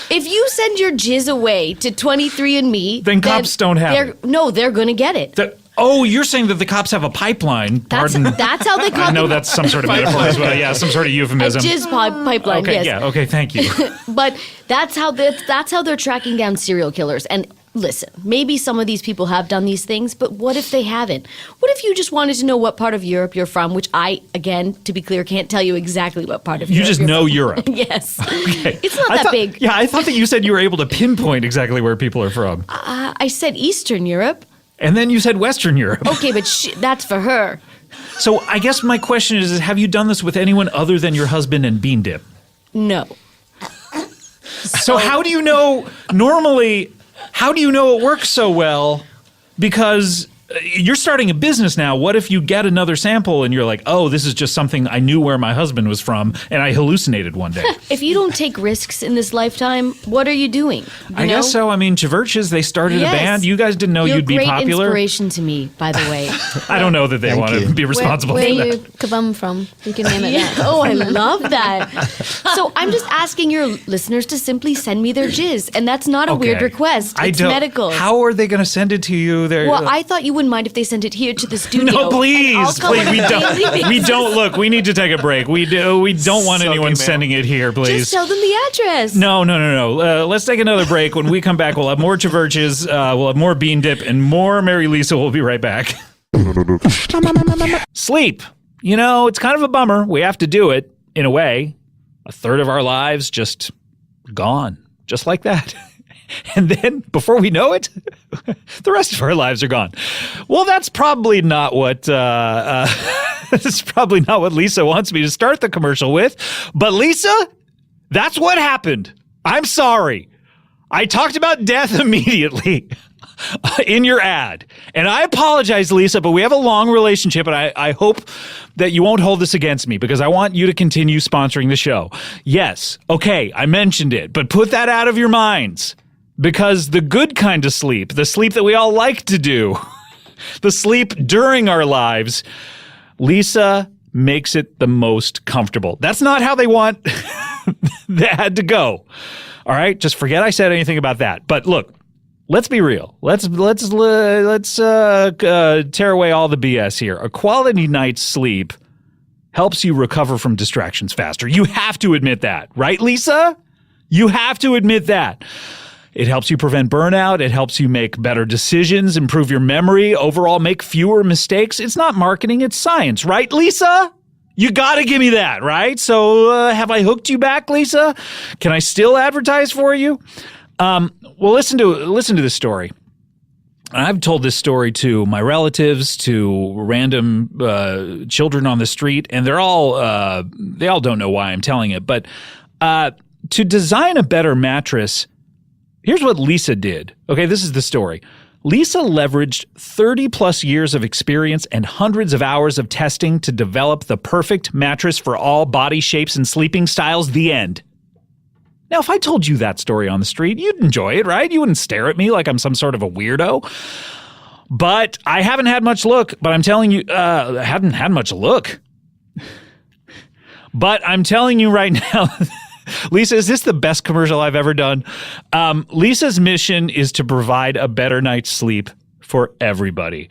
If you send your jizz away to 23andMe, Then cops don't have it. No, they're going to get it. You're saying that the cops have a pipeline. That's Pardon. how they call I know them. that's some sort of metaphor as well. Yeah, some sort of A euphemism. jizz pipeline. Okay, yes. yeah, okay, thank you. But that's how they're tracking down serial killers. And listen, maybe some of these people have done these things, but what if they haven't? What if you just wanted to know what part of Europe you're from? Which I, again, to be clear, can't tell you exactly what part of You Europe just you're know from. Europe. Yes. Okay. It's not I that thought- big. Yeah, I thought that you said you were able to pinpoint exactly where people are from. I said Eastern Europe. And then you said Western Europe. Okay, but that's for her. So I guess my question is have you done this with anyone other than your husband and Bean Dip? No. So how do you know normally how do you know it works so well? Because you're starting a business now. What if you get another sample and you're like, oh, this is just something I knew where my husband was from and I hallucinated one day? If you don't take risks in this lifetime, what are you doing? I guess so. I mean, CHVRCHES, they started Yes. a band. You guys didn't know You're you'd be great popular. inspiration to me, by the way. I don't know that they Thank want to you. be responsible Where for are that. you kabum from? You can name it Yeah. that. Oh, I love that. So I'm just asking your listeners to simply send me their jizz, and that's not a weird Okay. request. It's medical. How are they going to send it to you? Well, I thought you wouldn't mind if they sent it here to the studio. No, and please, I'll come please. on We a daily don't. We basis. don't. Look, we need to take a break. We don't want Soggy anyone mail. sending it here, please. Just tell them the address. No. Let's take another break. When we come back, we'll have more CHVRCHES, we'll have more Bean Dip, and more Mary Lisa. We'll be right back. Sleep. You know, it's kind of a bummer. We have to do it, in a way. A third of our lives just gone, just like that. And then, before we know it, the rest of our lives are gone. Well, that's probably not what that's probably not what Lisa wants me to start the commercial with. But Lisa, that's what happened. I'm sorry. I talked about death immediately in your ad. And I apologize, Lisa, but we have a long relationship, and I hope that you won't hold this against me because I want you to continue sponsoring the show. Yes, okay, I mentioned it, but put that out of your minds. Because the good kind of sleep, the sleep that we all like to do, the sleep during our lives, Lisa makes it the most comfortable. That's not how they want the ad to go. All right, just forget I said anything about that. But look, let's be real. Let's tear away all the BS here. A quality night's sleep helps you recover from distractions faster. You have to admit that, right, Lisa? You have to admit that. It helps you prevent burnout. It helps you make better decisions, improve your memory, overall make fewer mistakes. It's not marketing, it's science, right, Lisa? You got to give me that, right? So have I hooked you back, Lisa? Can I still advertise for you? Well, listen to this story. I've told this story to my relatives, to random children on the street, and they all don't know why I'm telling it. But to design a better mattress, here's what Lisa did. Okay, this is the story. Lisa leveraged 30 plus years of experience and hundreds of hours of testing to develop the perfect mattress for all body shapes and sleeping styles. The end. Now, if I told you that story on the street, you'd enjoy it, right? You wouldn't stare at me like I'm some sort of a weirdo. But I haven't had much luck. But I'm telling you, I hadn't had much luck. But I'm telling you right now, Lisa, is this the best commercial I've ever done? Lisa's mission is to provide a better night's sleep for everybody.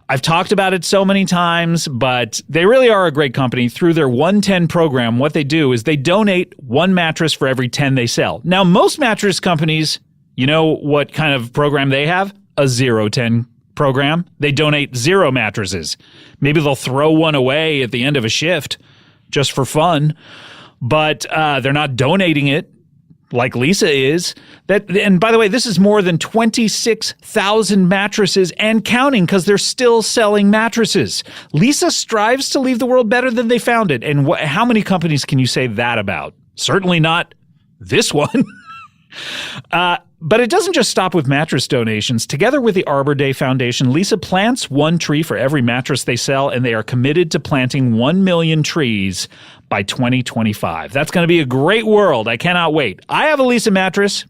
I've talked about it so many times, but they really are a great company. Through their 110 program, what they do is they donate one mattress for every 10 they sell. Now, most mattress companies, you know what kind of program they have? A 0-10 program. They donate 0 mattresses. Maybe they'll throw one away at the end of a shift just for fun, but they're not donating it like Lisa is. And by the way, this is more than 26,000 mattresses and counting, because they're still selling mattresses. Lisa strives to leave the world better than they found it. And how many companies can you say that about? Certainly not this one. But it doesn't just stop with mattress donations. Together with the Arbor Day Foundation, Lisa plants one tree for every mattress they sell, and they are committed to planting 1 million trees by 2025. That's going to be a great world. I cannot wait. I have a Lisa mattress,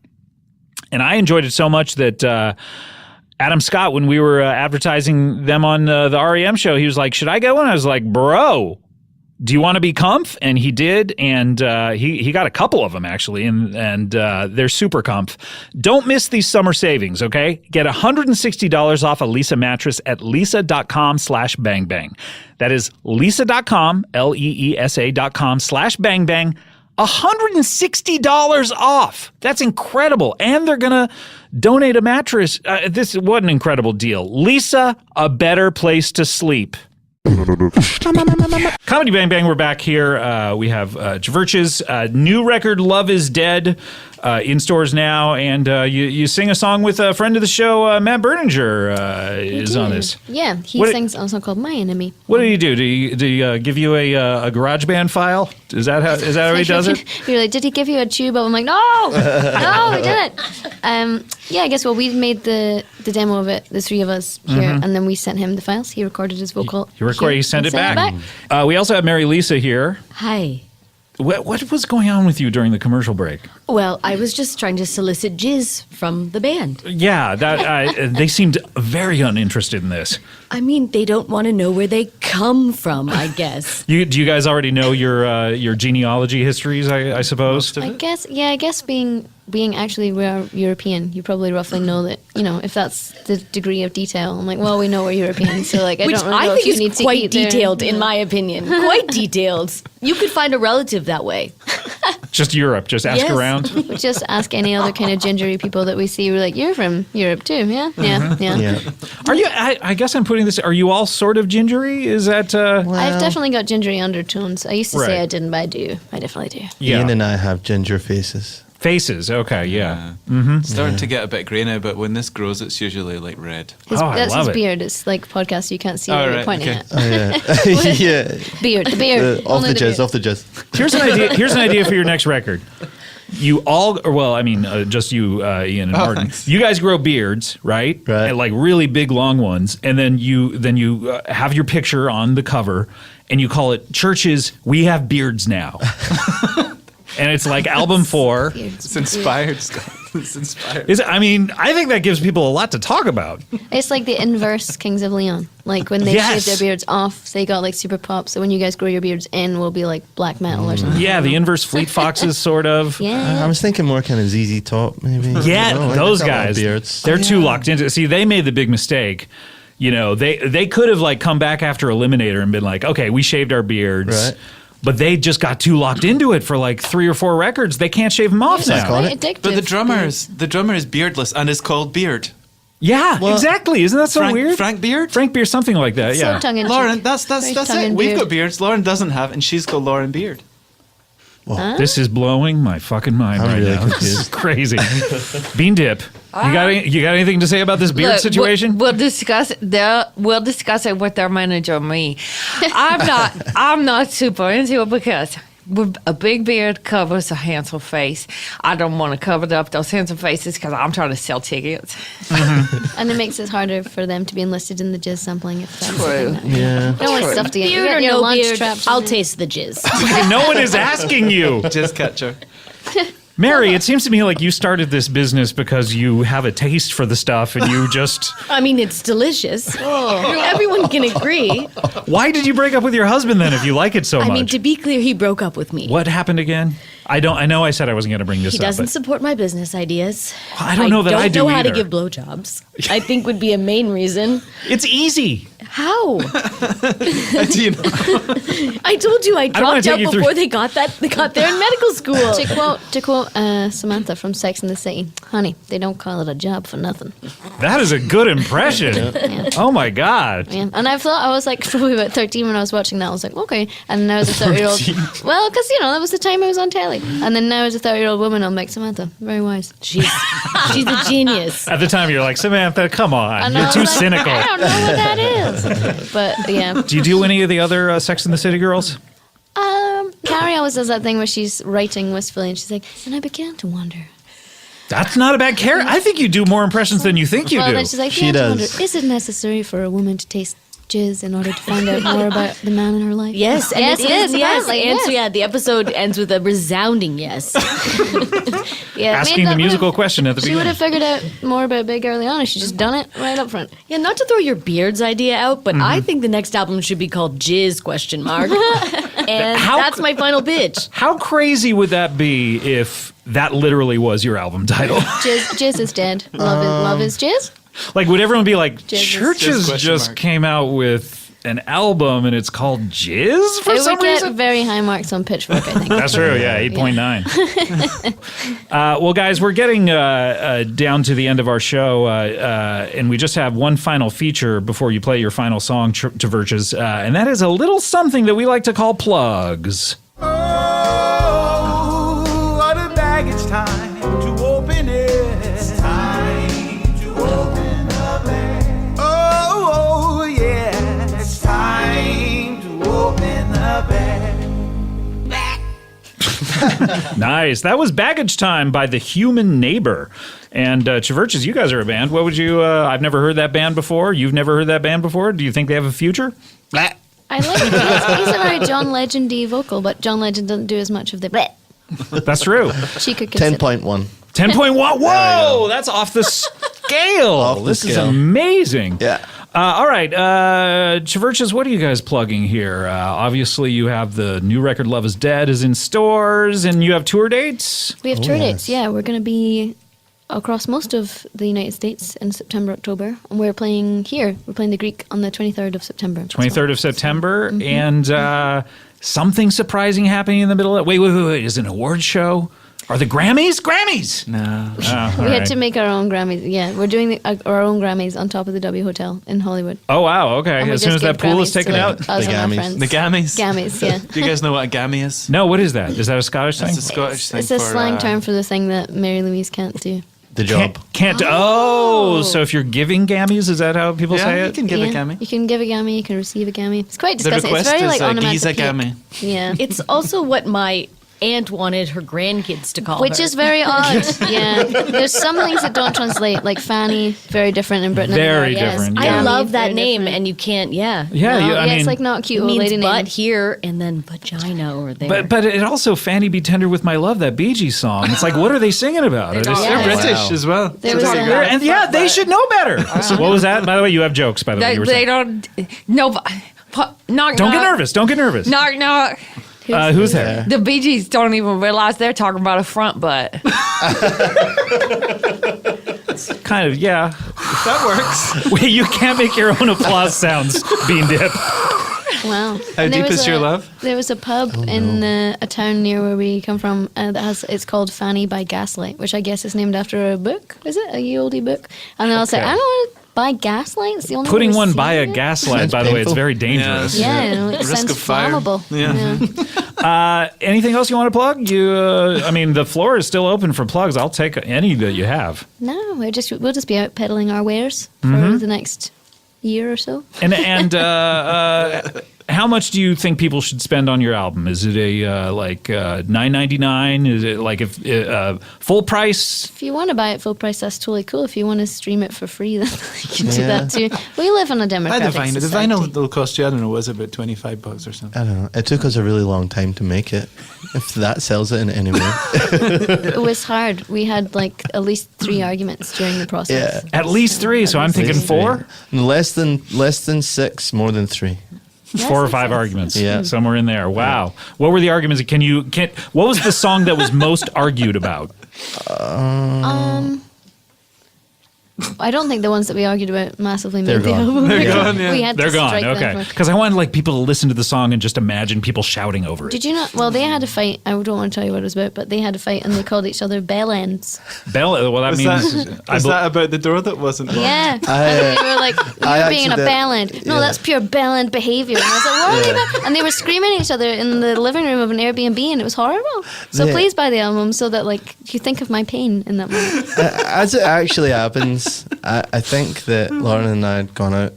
and I enjoyed it so much that Adam Scott, when we were advertising them on the REM show, he was like, should I get one? I was like, bro, do you want to be comf? And he did, and he got a couple of them, actually, and they're super comf. Don't miss these summer savings, okay? Get $160 off a Lisa mattress at lisa.com/bangbang. That is lisa.com, LEESA.com/bangbang. $160 off. That's incredible. And they're going to donate a mattress. What an incredible deal. Lisa, a better place to sleep. Comedy Bang Bang, we're back here. We have CHVRCHES new record, Love is Dead, in stores now, and you sing a song with a friend of the show, Matt Berninger, is on this. Yeah, he sings a song called My Enemy. What do you do? Do you give you a GarageBand file? Is that how he does it? You're like, did he give you a tube? I'm like, no, he didn't. Yeah, I guess, well, we made the demo of it, the three of us here, and then we sent him the files. He recorded his vocal. He sent it back. We also have Mary Lisa here. Hi. What was going on with you during the commercial break? Well, I was just trying to solicit jizz from the band. Yeah, they seemed very uninterested in this. I mean, they don't want to know where they come from, I guess. Do you guys already know your genealogy histories, I suppose? I guess being actually we're European, you probably roughly know that, if that's the degree of detail. I'm like, well, we know we're European, so I don't really know if you need to quite eat detailed, there. in my opinion. Quite detailed. You could find a relative that way. Just Europe. Just ask around. We just ask any other kind of gingery people that we see. We're like, you're from Europe too, yeah? Yeah. Are you? I guess I'm putting this. Are you all sort of gingery? Is that? I've definitely got gingery undertones. I used to say Right. I didn't, but I do. I definitely do. Yeah. Ian and I have ginger faces. Faces. Okay. Yeah. It's starting to get a bit grey now, but when this grows, it's usually like red. That's love his it. beard. It's like podcast you can't see Oh, what you're right, pointing okay. at. Oh, yeah. Yeah. Beard, the beard. Off Only the jizz, beard. off the jizz. Here's an idea for your next record. You all, just you, Ian and Martin. Thanks. You guys grow beards, right? Right. And like really big, long ones, and then you have your picture on the cover, and you call it "CHVRCHES We Have Beards Now," and it's like album 4. Beards. It's inspired, Scott. It's inspired. I think that gives people a lot to talk about. It's like the inverse Kings of Leon. Like when they Yes. shave their beards off, they got like super pop. So when you guys grow your beards in, we'll be like black metal or something. Yeah, the inverse Fleet Foxes, sort of. Yeah. I was thinking more kind of ZZ Top, maybe. Yeah, I don't know, those they've got a lot of guys. Beards. They're too locked into. See, they made the big mistake. They could have like come back after Eliminator and been like, okay, we shaved our beards. Right. But they just got too locked into it for like 3 or 4 records. They can't shave them off now. Quite addictive. But the drummer is beardless and is called Beard. Yeah, exactly. Isn't that so weird? Frank Beard? Frank Beard, something like that. So Yeah. tongue-in-cheek. Lauren, that's Very it. tongue-in We've beard. got beards. Lauren doesn't have, and she's called Lauren Beard. This is blowing my fucking mind I'm right really now. This is confused. crazy. Bean Dip, you got anything to say about this beard Look, situation? We'll discuss it. We'll discuss it with their manager. Me, I'm not super into it because a big beard covers a handsome face. I don't want to cover up those handsome faces because I'm trying to sell tickets. And it makes it harder for them to be enlisted in the jizz sampling. If that's True. the thing. Yeah. You don't want stuff to get. You Beard got or your no lunch beard, trapped in I'll there. taste the jizz. No one is asking you. Just catcher. Mary, it seems to me like you started this business because you have a taste for the stuff and you just... I mean, it's delicious. Everyone can agree. Why did you break up with your husband then if you like it so much? I mean, to be clear, he broke up with me. What happened again? I know I said I wasn't going to bring this He up. doesn't but support my business ideas. I don't know that I do don't know how to either. give blowjobs. I think would be a main reason. It's easy. How? Do you know? I told you I don't wanna dropped take out you through- before they got there in medical school. To quote Samantha from Sex and the City, honey, they don't call it a job for nothing. That is a good impression. Oh my God. Yeah. And I thought I was like probably about 13 when I was watching that. I was like, okay. And now as a 30-year-old, well, because that was the time I was on telly. And then now as a 30-year-old woman, I'm like, Samantha, very wise. She's a genius. At the time, you're like, Samantha, come on. And You're I was too like, cynical. I don't know what that is. But yeah. Do you do any of the other Sex and the City girls? Carrie always does that thing where she's writing wistfully and she's like, and I began to wonder. That's not a bad character. I think you do more impressions than you think you Well, do. then she's like, She "Began to does. wonder, is it necessary for a woman to taste jizz in order to find out more about the man in her life? Yes, and Yes, it it is. is, Yes, apparently, and yes. so, yeah, the episode ends with a resounding yes. Yeah, Asking the musical question at the She would beginning. have figured out more about Big early on if she'd just done it right up front. Yeah, not to throw your beards idea out, but I think the next album should be called Jizz ? And How- that's my final pitch. How crazy would that be if that literally was your album title? Jizz is dead. Love is jizz. Like, would everyone be like, Jizz is- Churches Jizz ? just came out with an album and it's called Jizz for It some would get reason? very high marks on Pitchfork, I think. That's true, yeah, 8.9. Well, guys, we're getting down to the end of our show, and we just have one final feature before you play your final song, CHVRCHES, and that is a little something that we like to call plugs. Oh, what a baggage time to open it. It's time to open the bag. Oh, yeah, it's time to open the bag. Nice. That was Baggage Time by The Human Neighbor. And CHVRCHES, you guys are a band. What would you, I've never heard that band before. You've never heard that band before. Do you think they have a future? I like it. He's a very John Legend-y vocal, but John Legend doesn't do as much of the bleh That's true. she could consider. 10.1. 10.1. Whoa, that's off the scale. Off the This is scale. amazing. Yeah. All right, CHVRCHES, what are you guys plugging here? Obviously, you have the new record "Love Is Dead" is in stores, and you have tour dates. We have tour yes. dates, yeah. We're going to be across most of the United States in September, October. And we're playing here. We're playing the Greek on the 23rd of September. 23rd of September, Mm-hmm. and something surprising happening in the middle of it. Wait. Is it an award show? Are the Grammys? Grammys! No. We had to make our own Grammys. Yeah, we're doing our own Grammys on top of the W Hotel in Hollywood. Oh, wow, okay. And we as soon just as give that pool is Grammys to, taken like, out? us The and our Gammies. friends. The Gammies. Gammies, yeah. Do you guys know what a gammy is? No, what is that? Is that a Scottish thing? It's a Scottish thing It's a for, slang term for the thing that Mary Louise can't do. The job. Can't. Oh, so if you're giving Gammies, is that how people say Yeah, it? you can give a Yeah, gammy. You can give a gammy, you can receive a gammy. It's quite The disgusting. It's request very is like a Giza onomatopoeic. gammy. Yeah. It's also what my aunt wanted her grandkids to call Which her. is very odd. Yeah. There's some things that don't translate, like Fanny, very different in Britain. Very and different, Yes. yeah. I Gammy, love that very name, different. and you can't, yeah. Yeah, No, I mean, it's like not cute It old means lady butt name. here and then vagina over there. but it also Fanny Be Tender With My Love, that Bee Gees song. It's like, what are they singing about? Are they They're singing- Yeah. British Wow. as well. There was a- And yeah, they should know better. So what was that? By the way, you have jokes, by the way. They, You were they saying. don't. No. Knock, Don't get nervous. Don't get nervous. Knock, knock. Who's there? The Bee Gees don't even realize they're talking about a front butt. Kind of, yeah. That works. Wait, you can't make your own applause sounds, Bean Dip. Wow. How And there deep was is your love? There was a pub in a town near where we come from it's called Fanny by Gaslight, which I guess is named after a book. Is it a ye olde book? And then I was like, Okay. I don't want to by gaslight. It's the only Putting way one we've by a seen it. gaslight, Sounds by the way, it's painful. very dangerous. Yeah, you know, it Risk sounds of fire. flammable. Yeah. Anything else you want to plug? I mean, the floor is still open for plugs. I'll take any that you have. No, we'll just be out peddling our wares for the next year or so. And how much do you think people should spend on your album? Is it a $9.99? Is it like if full price? If you want to buy it full price, that's totally cool. If you want to stream it for free, then you can do Yeah. that too. We live on a Buy democratic the vinyl. The society. vinyl will cost you, I don't know, was it about $25 or something? I don't know. It took us a really long time to make it. If that sells it in any way. It was hard. We had like at least 3 arguments during the process. Yeah. At least 3, so I'm thinking 4? Less than 6, more than 3. 4 or 5 arguments. Yeah. Somewhere in there. Wow. What were the arguments? What was the song that was most argued about? I don't think the ones that we argued about massively They're made the gone. album. They're gone, yeah. We had They're to gone. strike them Okay. for- Because I wanted like people to listen to the song and just imagine people shouting over it. Did you not? Well, they had a fight. I don't want to tell you what it was about, but they had a fight and they called each other bell ends. Well, that Was means that about the door that wasn't locked? Yeah. I, And they were like, you're being a accident- bell end. No, yeah. that's pure bell end behavior. And I was like, what are you about? And they were screaming at each other in the living room of an Airbnb and it was horrible. So Yeah. please buy the album so that like you think of my pain in that moment. as it actually happens, I think that Lauren and I had gone out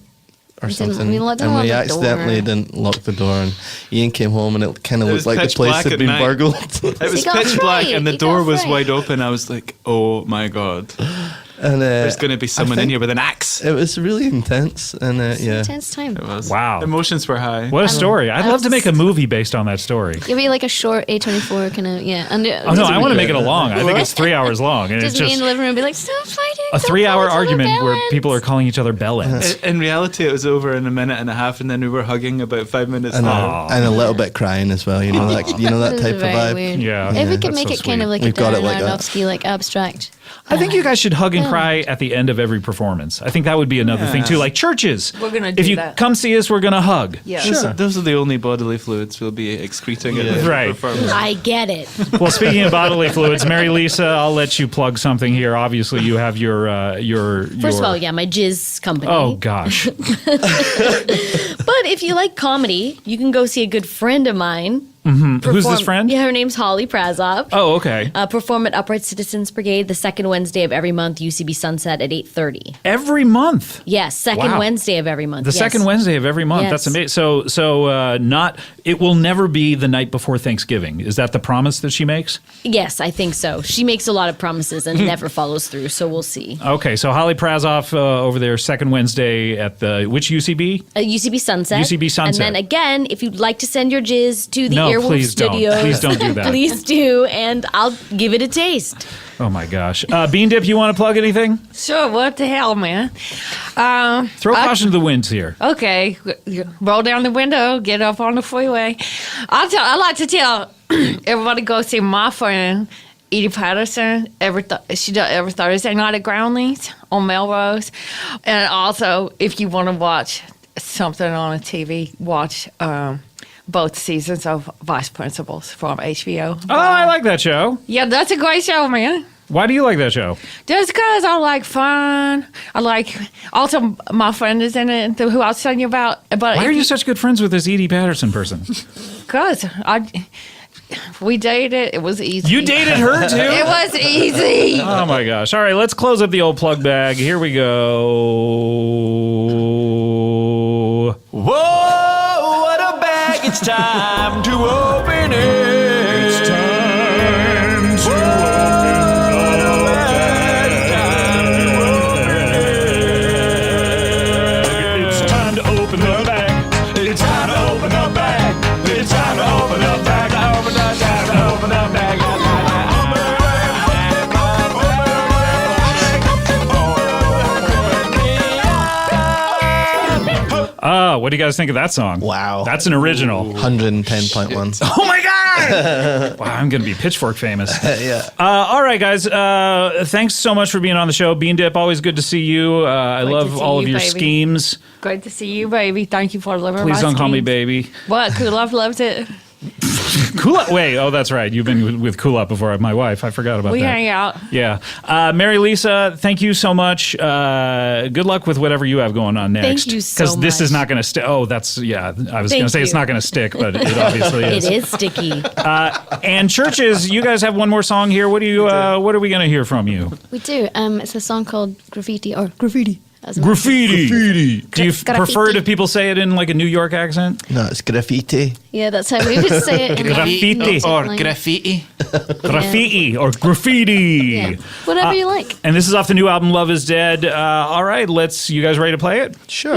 or We didn't- something, we didn't and lock we the accidentally door. didn't lock the door, and Ian came home, and it kind of It looked was like the pitch place black had at been night. burgled. It was got pitch black fright. and the You door got was fright. wide open. I was like, oh my God. And There's going to be someone in think here with an axe. It was really intense, and yeah. Intense time. It was. Wow. Emotions were high. what a story. I'd love to make a movie based on that story. It'd be like a short A24 kind of, yeah. And Oh, no, I want to make it a long. I think it's 3 hours long. And just it's me in just the living room and be like, stop fighting. a stop 3-hour calling each other argument bell where ends." people are calling each other bell ends. In reality, it was over in a minute and a half, and then we were hugging about 5 minutes And, later. and a little bit crying as well. You know that This is type of very vibe. weird. Yeah. If we Yeah, could that's make so it kind sweet. of like We've a got it Darren like that. Aronofsky, like abstract. I think you guys should hug and cry at the end of every performance. I think that would be another thing too. Like churches. We're gonna If do you that. come see us, we're gonna hug. Yeah. Those are the only bodily fluids we'll be excreting at the Right. performance. I get it. Well, speaking of bodily fluids, Mary Lisa, I'll let you plug something here. Obviously, you have your First of all, yeah, my jizz company. Oh gosh. But if you like comedy, you can go see a good friend of mine. Who's this friend? Yeah, her name's Holly Prazoff. Oh, okay. Perform at Upright Citizens Brigade the second Wednesday of every month, UCB Sunset at 8:30. Every month. Yes, second Wow. Wednesday of every month. The yes. second Wednesday of every month. Yes. That's amazing. So not. It will never be the night before Thanksgiving. Is that the promise that she makes? Yes, I think so. She makes a lot of promises and never follows through, so we'll see. Okay, so Holly Prazoff over there, second Wednesday at the which UCB? UCB Sunset. UCB Sunset. And then again, if you'd like to send your jizz to the No, Earwolf please don't. Studios, Please don't do that. please do, and I'll give it a taste. Oh my gosh. Bean Dip, you want to plug anything? Sure, what the hell, man? Throw caution to the winds here. Okay, roll down the window, get up on the freeway. I like to tell everybody go see my friend Edi Patterson. She does every Thursday night at Groundlings on Melrose. And also, if you want to watch something on a TV, watch both seasons of Vice Principals from HBO. Oh, I like that show. Yeah, that's a great show, man. Why do you like that show? Just because I like fun. I like, also my friend is in it, who I was telling you about. But Why are you such good friends with this Edi Patterson person? Because we dated. It was easy. You dated her too? It was easy. Oh my gosh. All right, let's close up the old plug bag. Here we go. Whoa, what a bag. It's time to open it. It's time to open the bag. It's time to open the bag. It's time to open the bag. Open the bag. Open the bag. What do you guys think of that song? Wow. That's an original. 110.1. Oh my God! Wow, I'm going to be Pitchfork famous. Yeah. All right, guys. Thanks so much for being on the show. Bean Dip, always good to see you. I Good love to see all of you, your baby. schemes. Great to see you, baby. Thank you for delivering Please my don't call me schemes. baby. What? Cool Love loves it. Kulop. Wait, oh, that's right. You've been with Kulop before. My wife. I forgot about We that. hang out. Yeah. Mary Lisa, thank you so much. Good luck with whatever you have going on next. Thank you so Because this is much. not going to stick. Oh, that's, yeah. I was Thank going to say it's you. not going to stick, but it obviously is. It is sticky. And Churches, you guys have one more song here. What are we going to hear from you? We do. It's a song called Graffiti or Graffiti. as in- Graffiti. Do you Graffiti. prefer to people say it in like a New York accent? No, it's graffiti. Yeah, that's how we would say it. In Graffiti. native Or language. graffiti. Graffiti or graffiti. Yeah. Whatever you like. And this is off the new album Love Is Dead. All right, you guys ready to play it? Sure.